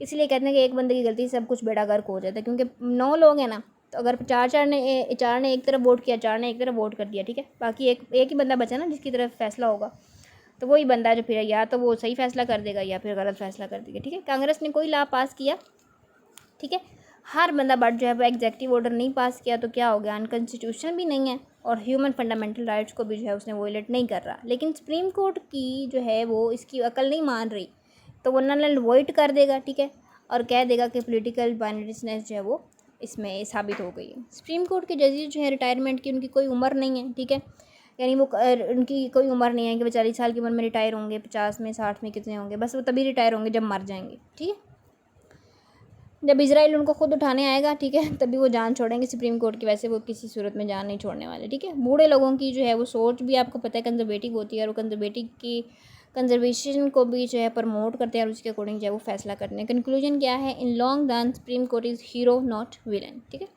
इसलिए कहते हैं कि एक बंदे की गलती से सब कुछ बेड़ा गर्क हो जाता है, क्योंकि 9 लोग हैं ना, तो अगर चार ने एक तरफ वोट किया, 4 ने एक तरफ वोट कर दिया, ठीक है, बाकी एक ही बंदा बचा ना जिसकी तरफ फैसला होगा, तो वही बंदा जो फिर या तो वो सही फैसला कर देगा या फिर गलत फैसला कर देगा, ठीक है। कांग्रेस ने कोई लॉ पास किया, ठीक है, हर बंदा बट जो है वो एग्जेक्टिव ऑर्डर नहीं पास किया, तो क्या हो गया, अनकॉन्स्टिट्यूशनल भी नहीं है और ह्यूमन फंडामेंटल राइट्स को भी जो है उसने वोलेट नहीं कर रहा। लेकिन सुप्रीम कोर्ट की जो है वो इसकी अकल नहीं मान रही, तो वो नल वोट कर देगा, ठीक है, और कह देगा कि पॉलिटिकल बाइनरीनेस जो है वो इसमें साबित हो गई है। सुप्रीम कोर्ट के जजेस जो है रिटायरमेंट की उनकी कोई उम्र नहीं है, ठीक है। यानी वो उनकी कोई उम्र नहीं है कि वो 40 साल की उम्र में रिटायर होंगे, 50 में, 60 में, कितने होंगे, बस वो तभी रिटायर होंगे जब मर जाएंगे, ठीक है। जब इजराइल उनको खुद उठाने आएगा, ठीक है, तभी वो जान छोड़ेंगे सुप्रीम कोर्ट की, वैसे वो किसी सूरत में जान नहीं छोड़ने वाले, ठीक है। बूढ़े लोगों की जो है वो सोच भी आपको पता है कंजर्वेटिव होती है, और वो कंजर्वेशन को भी जो है प्रमोट करते हैं और उसके अकॉर्डिंग जो है वो फैसला करते हैं। कंक्लूजन क्या है, in long run supreme court is hero not villain, ठीक है।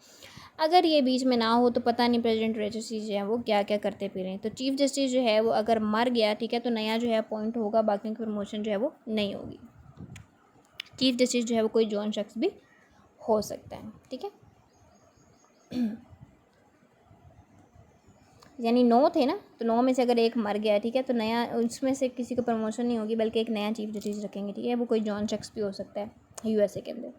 अगर ये बीच में ना हो तो पता नहीं प्रेसिडेंट रजिस्ट्री जो है वो क्या क्या करते फिर हैं। तो चीफ जस्टिस जो है वो अगर मर गया, ठीक है, तो नया जो है अपॉइंट होगा, बाकी की प्रमोशन जो है वो नहीं होगी। चीफ जस्टिस जो है वो कोई जॉन शख्स भी हो सकता है, ठीक है। यानी 9 थे ना, तो 9 में से अगर एक मर गया, ठीक है, तो नया उसमें से किसी को प्रमोशन नहीं होगी, बल्कि एक नया चीफ जस्टिस रखेंगे, ठीक है। वो कोई जॉन शख्स भी हो सकता है यूएसए के अंदर।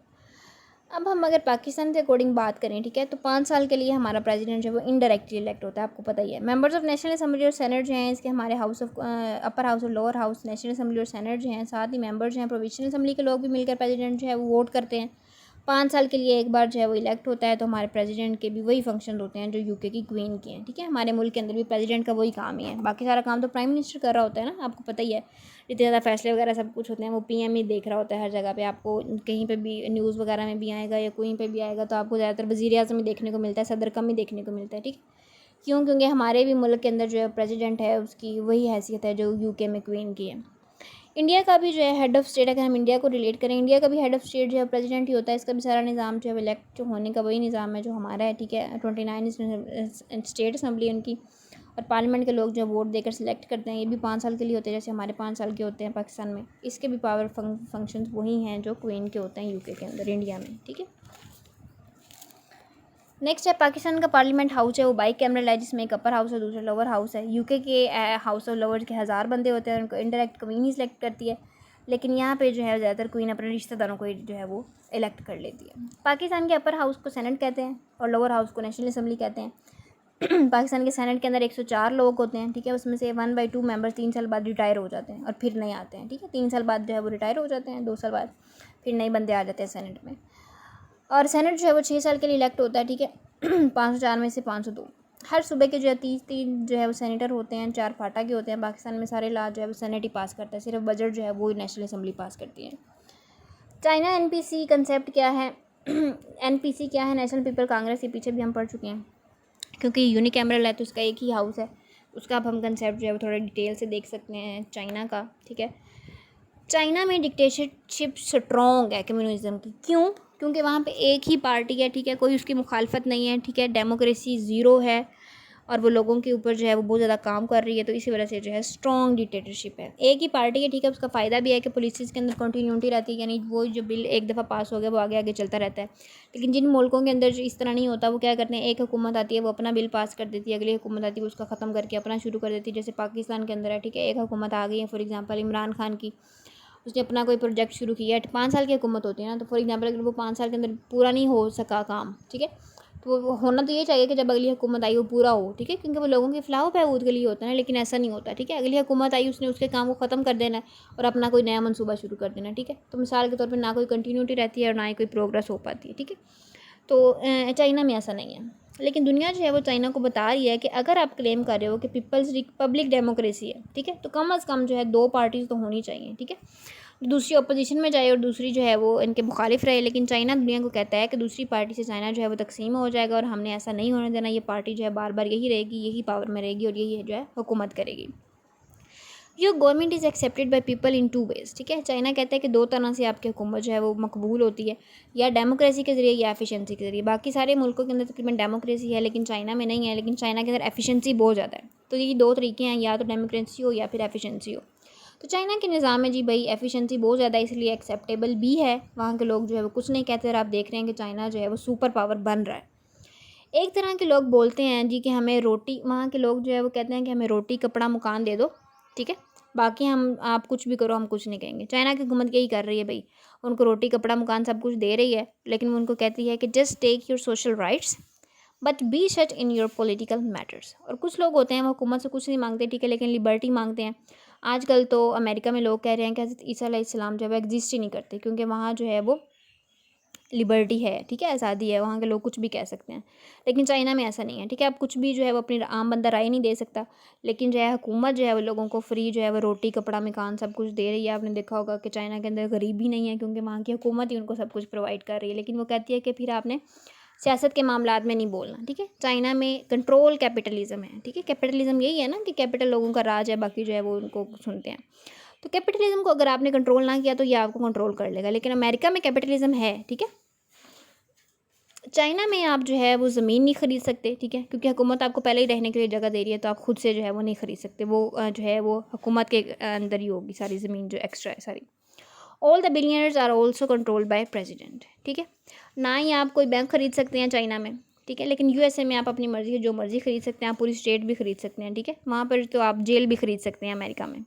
अब हम अगर पाकिस्तान के अकॉर्डिंग बात करें, ठीक है, तो 5 साल के लिए हमारा प्रेसिडेंट जो है वो इनडायरेक्टली इलेक्ट होता है, आपको पता ही है। मेंबर्स ऑफ नेशनल असेंबली और सेनेट जो हैं इसके हमारे हाउस ऑफ अपर हाउस और लोअर हाउस, नेशनल असेंबली और सेनेट जो हैं, साथ ही मेंबर्स जो हैं प्रोविजनल असेंबली के लोग भी मिलकर प्रेसिडेंट जो है वो वोट करते हैं। 5 साल के लिए एक बार जो है वो इलेक्ट होता है। तो हमारे प्रेसिडेंट के भी वही फंक्शन होते हैं जो यूके की क्वीन के हैं, ठीक है। हमारे मुल्क के अंदर भी प्रेसिडेंट का वही काम ही है, बाकी सारा काम तो प्राइम मिनिस्टर कर रहा होता है ना, आपको पता ही है। जितने ज़्यादा फैसले वगैरह सब कुछ होते हैं वो पीएम ही देख रहा होता है हर जगह पे। आपको कहीं पे भी न्यूज़ वगैरह में भी आएगा या कहीं पे भी आएगा तो आपको ज़्यादातर वज़ीर आज़म ही देखने को मिलता है, सदर कम ही देखने को मिलता है, ठीक है। क्यों? क्योंकि हमारे भी मुल्क के अंदर जो है प्रेसिडेंट है उसकी वही हैसियत है जो यूके में क्वीन की है। इंडिया का भी जो है हेड ऑफ़ स्टेट, अगर हम इंडिया को रिलेट करें, इंडिया का भी हेड ऑफ़ स्टेट जो है प्रेसिडेंट ही होता है। इसका भी सारा निज़ाम जो है इलेक्ट जो होने का वही निज़ाम है जो हमारा है, ठीक है। 29 स्टेट असम्बली उनकी, और पार्लियामेंट के लोग जो वोट देकर सिलेक्ट करते हैं। ये भी 5 साल के लिए होते हैं, जैसे हमारे 5 साल के होते हैं पाकिस्तान में। इसके भी पावर फंक्शंस वही हैं जो क्वीन के होते हैं यूके के अंदर, इंडिया में, ठीक है। नेक्स्ट है पाकिस्तान का पार्लियामेंट हाउस है वो बाई कैमरल है, जिसमें एक अपर हाउस और दूसरा लोअर हाउस है। यूके के हाउस और लोअर के 1000 बंदे होते हैं, उनको इंडायरेक्ट क्वीन ही सिलेक्ट करती है। लेकिन यहाँ पे जो है ज़्यादातर क्वीन अपने रिश्तेदारों को जो है वो इलेक्ट कर लेती है। पाकिस्तान के अपर हाउस को सेनेट कहते हैं और लोअर हाउस को नेशनल असम्बली कहते हैं। पाकिस्तान के सेनेट के अंदर 104 लोग होते हैं, ठीक है। उसमें से 1/2 मेंबर्स 3 साल बाद रिटायर हो जाते हैं और फिर नए आते हैं, ठीक है। 3 साल बाद जो है वो रिटायर हो जाते हैं, 2 साल बाद फिर नए बंदे आ जाते हैं सेनेट में। और सेनेट जो है वो 6 साल के लिए इलेक्ट होता है, ठीक है। 504 में से 502। हर सूबे के जो है 30 जो है वो सेनेटर होते हैं, 4 फाटा के होते हैं। पाकिस्तान में सारे लॉ जो है वो सेनेट ही पास करता है, सिर्फ बजट जो है वो नेशनल असम्बली पास करती है। चाइना एनपीसी कंसेप्ट क्या है? एनपीसी क्या है? नेशनल पीपल कांग्रेस, ये पीछे भी हम पढ़ चुके हैं, क्योंकि यूनिकैमरल है तो उसका एक ही हाउस है। उसका अब हम कंसेप्ट जो है वो थोड़ा डिटेल से देख सकते हैं चाइना का, ठीक है। चाइना में डिक्टेटरशिप स्ट्रॉन्ग है कम्युनिज्म की। क्यों? क्योंकि वहाँ पे एक ही पार्टी है, ठीक है, कोई उसकी मुखालफत नहीं है, ठीक है। डेमोक्रेसी ज़ीरो है और वो लोगों के ऊपर जो है वो बहुत ज़्यादा काम कर रही है, तो इसी वजह से जो है स्ट्रॉन्ग डिक्टेटरशिप है। एक ही पार्टी है, ठीक है। उसका फ़ायदा भी है कि पॉलिसीज़ के अंदर कंटिन्यूटी रहती है, यानी वो जो बिल एक दफ़ा पास हो गया वो आगे आगे चलता रहता है। लेकिन जिन मुल्कों के अंदर जो इस तरह नहीं होता, वो क्या करते हैं, एक हुकूमत आती है वो अपना बिल पास कर देती है, अगली हुकूमत आती है वो उसका ख़त्म करके अपना शुरू कर देती है। जैसे पाकिस्तान के अंदर है, ठीक है, एक हुकूमत आ गई है, फॉर एग्जाम्पल इमरान खान की, उसने अपना कोई प्रोजेक्ट शुरू किया है। 5 साल की हुकूमत होती है ना, तो फॉर एग्जांपल अगर वो 5 साल के अंदर पूरा नहीं हो सका काम, ठीक है, तो वो होना तो ये चाहिए कि जब अगली हुकूमत आई वो पूरा हो, ठीक है, क्योंकि वो लोगों के फलाह बहबूद के लिए होता है ना, लेकिन ऐसा नहीं होता, ठीक है। अगली हुकूमत आई, उसने उसके काम को ख़त्म कर देना है और अपना कोई नया मनसूबा शुरू कर देना है, ठीक है। तो मिसाल के तौर पर ना कोई कंटिन्यूटी रहती है और ना ही कोई प्रोग्रेस हो पाती है, ठीक है। तो चाइना में ऐसा नहीं है, लेकिन दुनिया जो है वो चाइना को बता रही है कि अगर आप क्लेम कर रहे हो कि पीपल्स रिपब्लिक डेमोक्रेसी है, ठीक है, तो कम अज़ कम जो है 2 पार्टीज़ तो होनी चाहिए, ठीक है। दूसरी अपोजिशन में जाए और दूसरी जो है वो इनके मुखालिफ रहे, लेकिन चाइना दुनिया को कहता है कि दूसरी पार्टी से चाइना जो है वो तकसीम हो जाएगा और हमने ऐसा नहीं होने देना। ये पार्टी जो है बार बार यही रहेगी, यही पावर में रहेगी और यही जो है हुकूमत करेगी। Your government is accepted by people in 2 ways, ठीक है। चाइना कहता है कि 2 तरह से आपकी हुकूमत जो है वो मकबूल होती है, या डेमोक्रेसी के ज़रिए या एफिशिएंसी के ज़रिए। बाकी सारे मुल्कों के अंदर तकरीबन डेमोक्रेसी है, लेकिन चाइना में नहीं है। लेकिन चाइना के अंदर एफिशिएंसी बहुत ज़्यादा है। तो ये 2 तरीके हैं, या तो डेमोक्रेसी हो या फिर एफिशिएंसी हो। तो चाइना के निज़ाम में जी भाई एफिशिएंसी बहुत ज़्यादा है, इसलिए एक्सेप्टेबल भी है। वहाँ के लोग जो है वो कुछ नहीं कहते और आप देख रहे हैं कि चाइना जो है वो सुपर पावर बन रहा है। एक तरह के लोग बोलते हैं जी कि हमें रोटी, वहाँ के लोग जो है वो कहते हैं कि हमें रोटी कपड़ा मकान दे दो, ठीक है, बाकी हम आप कुछ भी करो, हम कुछ नहीं कहेंगे। चाइना की हुकूमत यही कर रही है भाई, उनको रोटी कपड़ा मकान सब कुछ दे रही है, लेकिन वो उनको कहती है कि just take your social rights but be such in your political matters. और कुछ लोग होते हैं वो हुकूमत से कुछ नहीं मांगते, ठीक है, लेकिन लिबर्टी मांगते हैं। आजकल तो अमेरिका में लोग कह रहे हैं कि हज़रत ईसा अलैहिस्सलाम जो है वो एग्जिस्ट ही नहीं करते, क्योंकि वहाँ जो है वो लिबर्टी है, ठीक है, आज़ादी है, वहाँ के लोग कुछ भी कह सकते हैं। लेकिन चाइना में ऐसा नहीं है, ठीक है। आप कुछ भी जो है वो अपनी आम बंदा राय नहीं दे सकता, लेकिन जो है हुकूमत जो है वो लोगों को फ्री जो है वो रोटी कपड़ा मकान सब कुछ दे रही है। आपने देखा होगा कि चाइना के अंदर गरीबी नहीं है, क्योंकि वहाँ की हुकूमत ही उनको सब कुछ प्रोवाइड कर रही है। लेकिन वो कहती है कि फिर आपने सियासत के मामलात में नहीं बोलना, ठीक है। चाइना में कंट्रोल कैपिटलिज्म है, ठीक है। कैपिटलिज्म यही है ना कि कैपिटल लोगों का राज है, बाकी जो है वो उनको सुनते हैं। तो कैपिटलिज्म को अगर आपने कंट्रोल ना किया तो ये आपको कंट्रोल कर लेगा। लेकिन अमेरिका में कैपिटलिज्म है, ठीक है। चाइना में आप जो है वो ज़मीन नहीं ख़रीद सकते, ठीक है, क्योंकि हुकूमत आपको पहले ही रहने के लिए जगह दे रही है, तो आप खुद से जो है वो नहीं ख़रीद सकते। वो जो है वो हुकूमत के अंदर ही होगी सारी ज़मीन जो एक्स्ट्रा है सारी। All the billionaires are also controlled by president, ठीक है। ना ही आप कोई बैंक ख़रीद सकते हैं चाइना में, ठीक है, लेकिन यूएसए में आप अपनी मर्ज़ी से जो मर्ज़ी ख़रीद सकते हैं। आप पूरी स्टेट भी ख़रीद सकते हैं, ठीक है। वहाँ पर तो आप जेल भी ख़रीद सकते हैं अमेरिका में।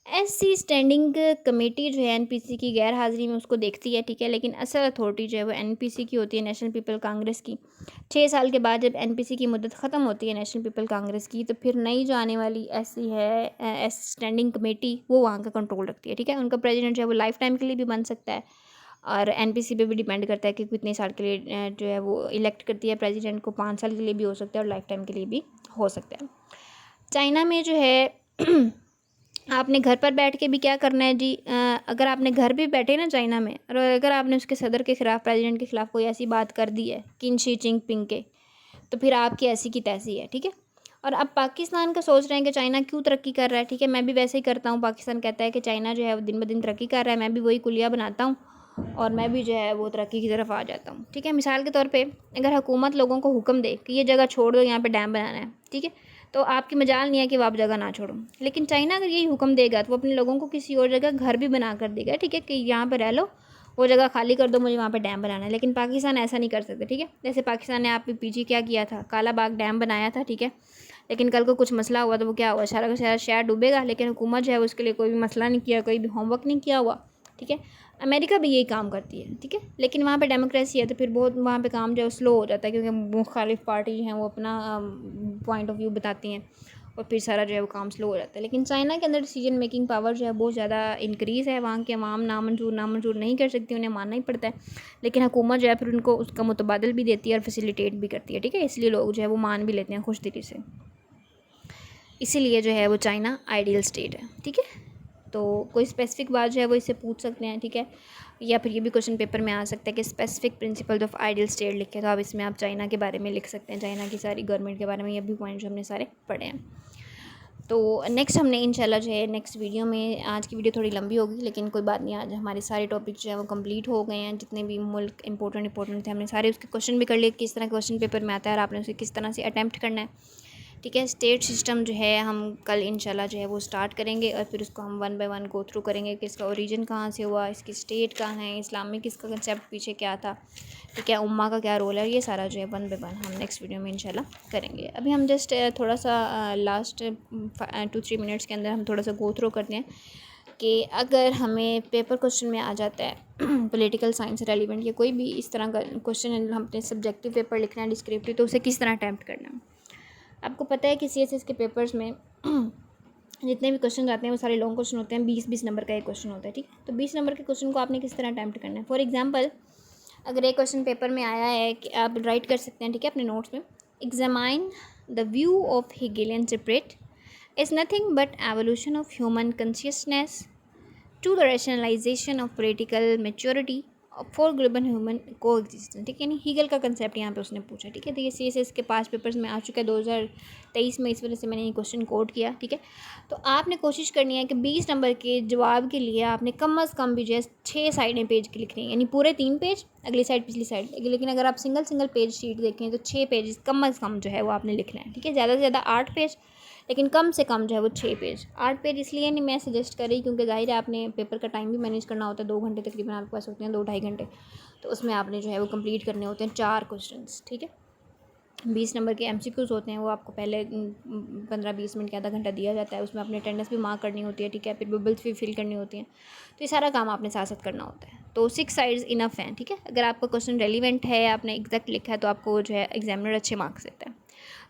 एससी स्टैंडिंग कमेटी जो है एनपीसी की गैर हाज़िरी में उसको देखती है, ठीक है, लेकिन असल अथॉरिटी जो है वो एनपीसी की होती है, नेशनल पीपल कांग्रेस की। 6 साल के बाद जब एनपीसी की मुद्दत ख़त्म होती है नेशनल पीपल कांग्रेस की, तो फिर नई जो आने वाली ऐसी है एस स्टैंडिंग कमेटी, वो वहाँ का कंट्रोल रखती है, ठीक है। उनका प्रेसिडेंट जो है वो लाइफ टाइम के लिए भी बन सकता है, और एनपीसी पे भी डिपेंड करता है कि कितने साल के लिए जो है वो इलेक्ट करती है प्रेसिडेंट को। 5 साल के लिए भी हो सकता है और लाइफ टाइम के लिए भी हो सकता है। चाइना में जो है आपने घर पर बैठ के भी क्या करना है जी, अगर आपने घर भी बैठे ना चाइना में, और अगर आपने उसके सदर के ख़िलाफ़, प्रेसिडेंट के ख़िलाफ़ कोई ऐसी बात कर दी है किन शी चिनपिंग के, तो फिर आपकी ऐसी की तैसी है, ठीक है। और अब पाकिस्तान का सोच रहे हैं कि चाइना क्यों तरक्की कर रहा है, ठीक है, मैं भी वैसे ही करता हूँ। पाकिस्तान कहता है कि चाइना जो है वो दिन ब दिन तरक्की कर रहा है, मैं भी वही कुलिया बनाता हूँ और मैं भी जो है वो तरक्की की तरफ आ जाता हूँ, ठीक है। मिसाल के तौर पे अगर हुकूमत लोगों को हुक्म दे कि ये जगह छोड़ दो, यहाँ पे डैम बनाना है, ठीक है, तो आपकी मजाल नहीं है कि वो आप जगह ना छोड़ो। लेकिन चाइना अगर यही हुक्म देगा तो वो अपने लोगों को किसी और जगह घर भी बना कर देगा, ठीक है, कि यहाँ पर रह लो, वो जगह खाली कर दो, मुझे वहाँ पे डैम बनाना है। लेकिन पाकिस्तान ऐसा नहीं कर सकते, ठीक है। जैसे पाकिस्तान ने आप पीछे क्या किया था, काला बाग डैम बनाया था, ठीक है, लेकिन कल को कुछ मसला हुआ तो वो क्या हुआ, सारा का सारा शहर डूबेगा। लेकिन हुकूमत जो है उसके लिए कोई भी मसला नहीं किया, कोई भी होमवर्क नहीं किया हुआ, ठीक है। अमेरिका भी यही काम करती है, ठीक है, लेकिन वहाँ पे डेमोक्रेसी है तो फिर बहुत वहाँ पे काम जो है स्लो हो जाता है, क्योंकि मुखालिफ पार्टी जो है वो अपना पॉइंट ऑफ व्यू बताती हैं और फिर सारा जो है वो काम स्लो हो जाता है। लेकिन चाइना के अंदर डिसीजन मेकिंग पावर जो है बहुत ज़्यादा इंक्रीज़ है। वहाँ के अवाम नामंजूर नहीं कर सकती, उन्हें मानना ही पड़ता है। लेकिन हुकूमत जो है फिर उनको उसका मुतबादल भी देती है और फैसिलिटेट भी करती है, ठीक है, इसलिए लोग जो है वो मान भी लेते हैं खुश दिली से। इसीलिए जो है वो चाइना आइडियल स्टेट है, ठीक है। तो कोई स्पेसिफिक बात जो है वो इससे पूछ सकते हैं, ठीक है, या फिर ये भी क्वेश्चन पेपर में आ सकता है कि specific principles of ideal state लिखे, तो आप इसमें आप चाइना के बारे में लिख सकते हैं, चाइना की सारी गवर्नमेंट के बारे में। ये भी पॉइंट जो हमने सारे पढ़े हैं। तो नेक्स्ट हमने इंशाल्लाह जो है नेक्स्ट वीडियो में, आज की वीडियो थोड़ी लंबी होगी लेकिन कोई बात नहीं, आज हमारे सारे टॉपिक जो है वो कंप्लीट हो गए हैं। जितने भी मुल्क इंपॉर्टेंट थे हमने सारे उसके क्वेश्चन भी कर लिए, किस तरह क्वेश्चन पेपर में आता है और आपने उसे किस तरह से अटैम्प्ट करना है, ठीक है। स्टेट सिस्टम जो है हम कल इंशाल्लाह जो है वो स्टार्ट करेंगे और फिर उसको हम 1 बाय 1 गो थ्रू करेंगे कि इसका ओरिजिन कहाँ से हुआ, इसकी स्टेट कहाँ है, इस्लामिक इसका कंसेप्ट पीछे क्या था, ठीक है, उम्मा का क्या रोल है, ये सारा जो है 1 बाय 1 हम नेक्स्ट वीडियो में इंशाल्लाह करेंगे। अभी हम जस्ट थोड़ा सा लास्ट 2-3 मिनट्स के अंदर हम थोड़ा सा गो थ्रू करते हैं कि अगर हमें पेपर क्वेश्चन में आ जाता है पॉलिटिकल साइंस रेलिवेंट या कोई भी इस तरह का क्वेश्चन है, हम अपने सब्जेक्टिव पेपर लिखना है डिस्क्रिप्टिव, तो उसे किस तरह अटैम्प्ट करना है। आपको पता है कि CSS के पेपर्स में जितने भी क्वेश्चन आते हैं वो सारे लॉन्ग क्वेश्चन होते हैं। 20-20 नंबर का एक क्वेश्चन होता है, ठीक है। तो 20 नंबर के क्वेश्चन को आपने किस तरह अटैम्प्ट करना है। फॉर एग्जांपल, अगर एक क्वेश्चन पेपर में आया है कि आप राइट कर सकते हैं, ठीक है, अपने नोट्स में, examine the view of Hegelian separate is nothing but evolution of human consciousness to the rationalisation of political maturity for global human को एग्जिस्टेंस, ठीक है। यानी हीगल का कंसेप्ट यहाँ पे उसने पूछा, ठीक है। तो ये CSS के 5 पेपर्स में आ चुका है 2023 में, इस वजह से मैंने ये क्वेश्चन कोट किया, ठीक है। तो आपने कोशिश करनी है कि 20 नंबर के जवाब के लिए आपने कम अज़ कम भी जो है 6 साइडें पेज की लिखनी है, यानी पूरे 3 पेज, अगली साइड पिछली साइड। लेकिन अगर आप सिंगल पेज शीट देखें तो 6 पेज कम अज़ कम जो है वो आपने लिखना है, ठीक है। ज़्यादा से ज़्यादा 8 पेज, लेकिन कम से कम जो है वो 6 पेज। 8 पेज इसलिए नहीं मैं सजेस्ट कर रही क्योंकि ज़ाहिर है आपने पेपर का टाइम भी मैनेज करना होता है, 2 घंटे तकरीबन आपके पास होते हैं, 2-2.5 घंटे। तो उसमें आपने जो है वो कंप्लीट करने होते हैं 4 क्वेश्चंस, ठीक है। 20 नंबर के MCQs होते हैं, वो आपको पहले 15-20 मिनट के आधा घंटा दिया जाता है, उसमें अपनी अटेंडेंस भी मार्क करनी होती है, ठीक है। फिर बबल्स भी फिल करनी होती हैं, तो ये सारा काम आपने साथ साथ करना होता है। तो 6 साइड्स इनफ हैं, ठीक है। अगर आपका क्वेश्चन रेलिवेंट है, आपने एग्जैक्ट लिखा है, तो आपको जो है एग्जामिनर अच्छे मार्क्स देता है।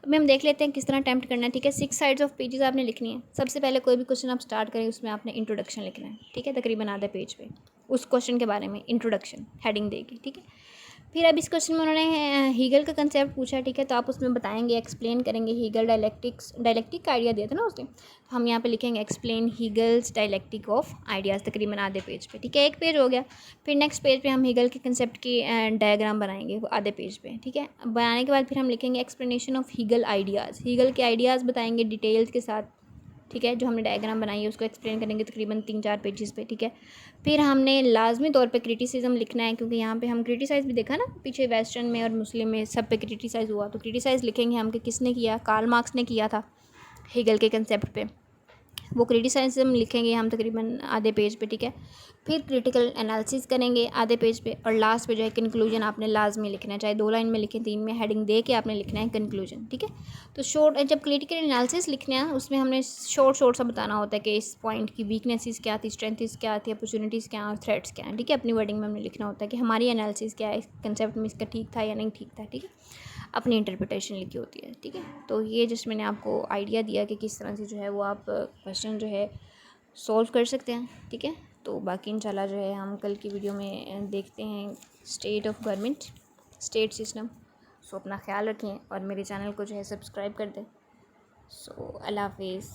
अभी हम देख लेते हैं किस तरह अटैम्प्ट करना है, ठीक है। 6 साइड्स ऑफ पेजेस आपने लिखनी है। सबसे पहले कोई भी क्वेश्चन आप स्टार्ट करें, उसमें आपने इंट्रोडक्शन लिखना है, ठीक है, तकरीबन आधे पेज पे उस क्वेश्चन के बारे में इंट्रोडक्शन हेडिंग देगी, ठीक है। फिर अब इस क्वेश्चन में उन्होंने हीगल का कंसेप्ट पूछा, ठीक है। तो आप उसमें बताएंगे, एक्सप्लेन करेंगे हीगल डायलेक्टिक का आइडिया दिया था ना उसने, तो हम यहाँ पे लिखेंगे एक्सप्लेन हीगल्स डायलेक्टिक ऑफ आइडियाज़, तकरीबन आधे पेज पे, ठीक है। एक पेज हो गया। फिर नेक्स्ट पेज पे हम हीगल के कंसेप्ट की डायग्राम बनाएंगे, वो आधे पेज पे, ठीक है। बनाने के बाद फिर हम लिखेंगे explanation of Hegel ideas, Hegel के आइडियाज़ बताएंगे डिटेल्स के साथ, ठीक है। जो हमने डायग्राम बनाई है उसको एक्सप्लेन करेंगे तकरीबन 3-4 पेजेस पे, ठीक है। फिर हमने लाजमी तौर पे क्रिटिसिज्म लिखना है, क्योंकि यहाँ पे हम क्रिटिसाइज़ भी देखा ना पीछे, वेस्टर्न में और मुस्लिम में सब पे क्रिटिसाइज़ हुआ, तो क्रिटिसाइज़ लिखेंगे हम कि किसने किया, कार्ल मार्क्स ने किया था हेगल के कंसेप्ट पे, वो क्रिटिसाइज्म लिखेंगे हम तकरीबन आधे पेज पे, ठीक है। फिर क्रिटिकल एनालिसिस करेंगे आधे पेज पे, और लास्ट पे जो है कंक्लूजन आपने लाजमी लिखना है, चाहे 2 लाइन में लिखें, 3 में, हेडिंग दे के आपने लिखना है कंक्लूजन, ठीक है। तो शॉर्ट, जब क्रिटिकल एनालिसिस लिखना है उसमें हमने शॉर्ट सा बताना होता है कि इस पॉइंट की वीकनेसेस क्या थी, स्ट्रेंथेस क्या थी, अपॉर्चुनिटीज़ क्या और थ्रेट्स क्या हैं, ठीक है। अपनी वर्डिंग में हमने लिखना होता है कि हमारी एनालिसिस क्या है, इस कंसेप्ट में इसका ठीक था या नहीं ठीक था, ठीक है। अपनी इंटरप्रिटेशन लिखी होती है, ठीक है। तो ये जस्ट मैंने आपको आइडिया दिया कि किस तरह से जो है वो आप क्वेश्चन जो है सॉल्व कर सकते हैं, ठीक है। तो बाकी इंशाल्लाह जो है हम कल की वीडियो में देखते हैं state of government, state system. So अपना ख्याल रखें और मेरे चैनल को जो है सब्सक्राइब कर दें। सो अल्लाह हाफिज़।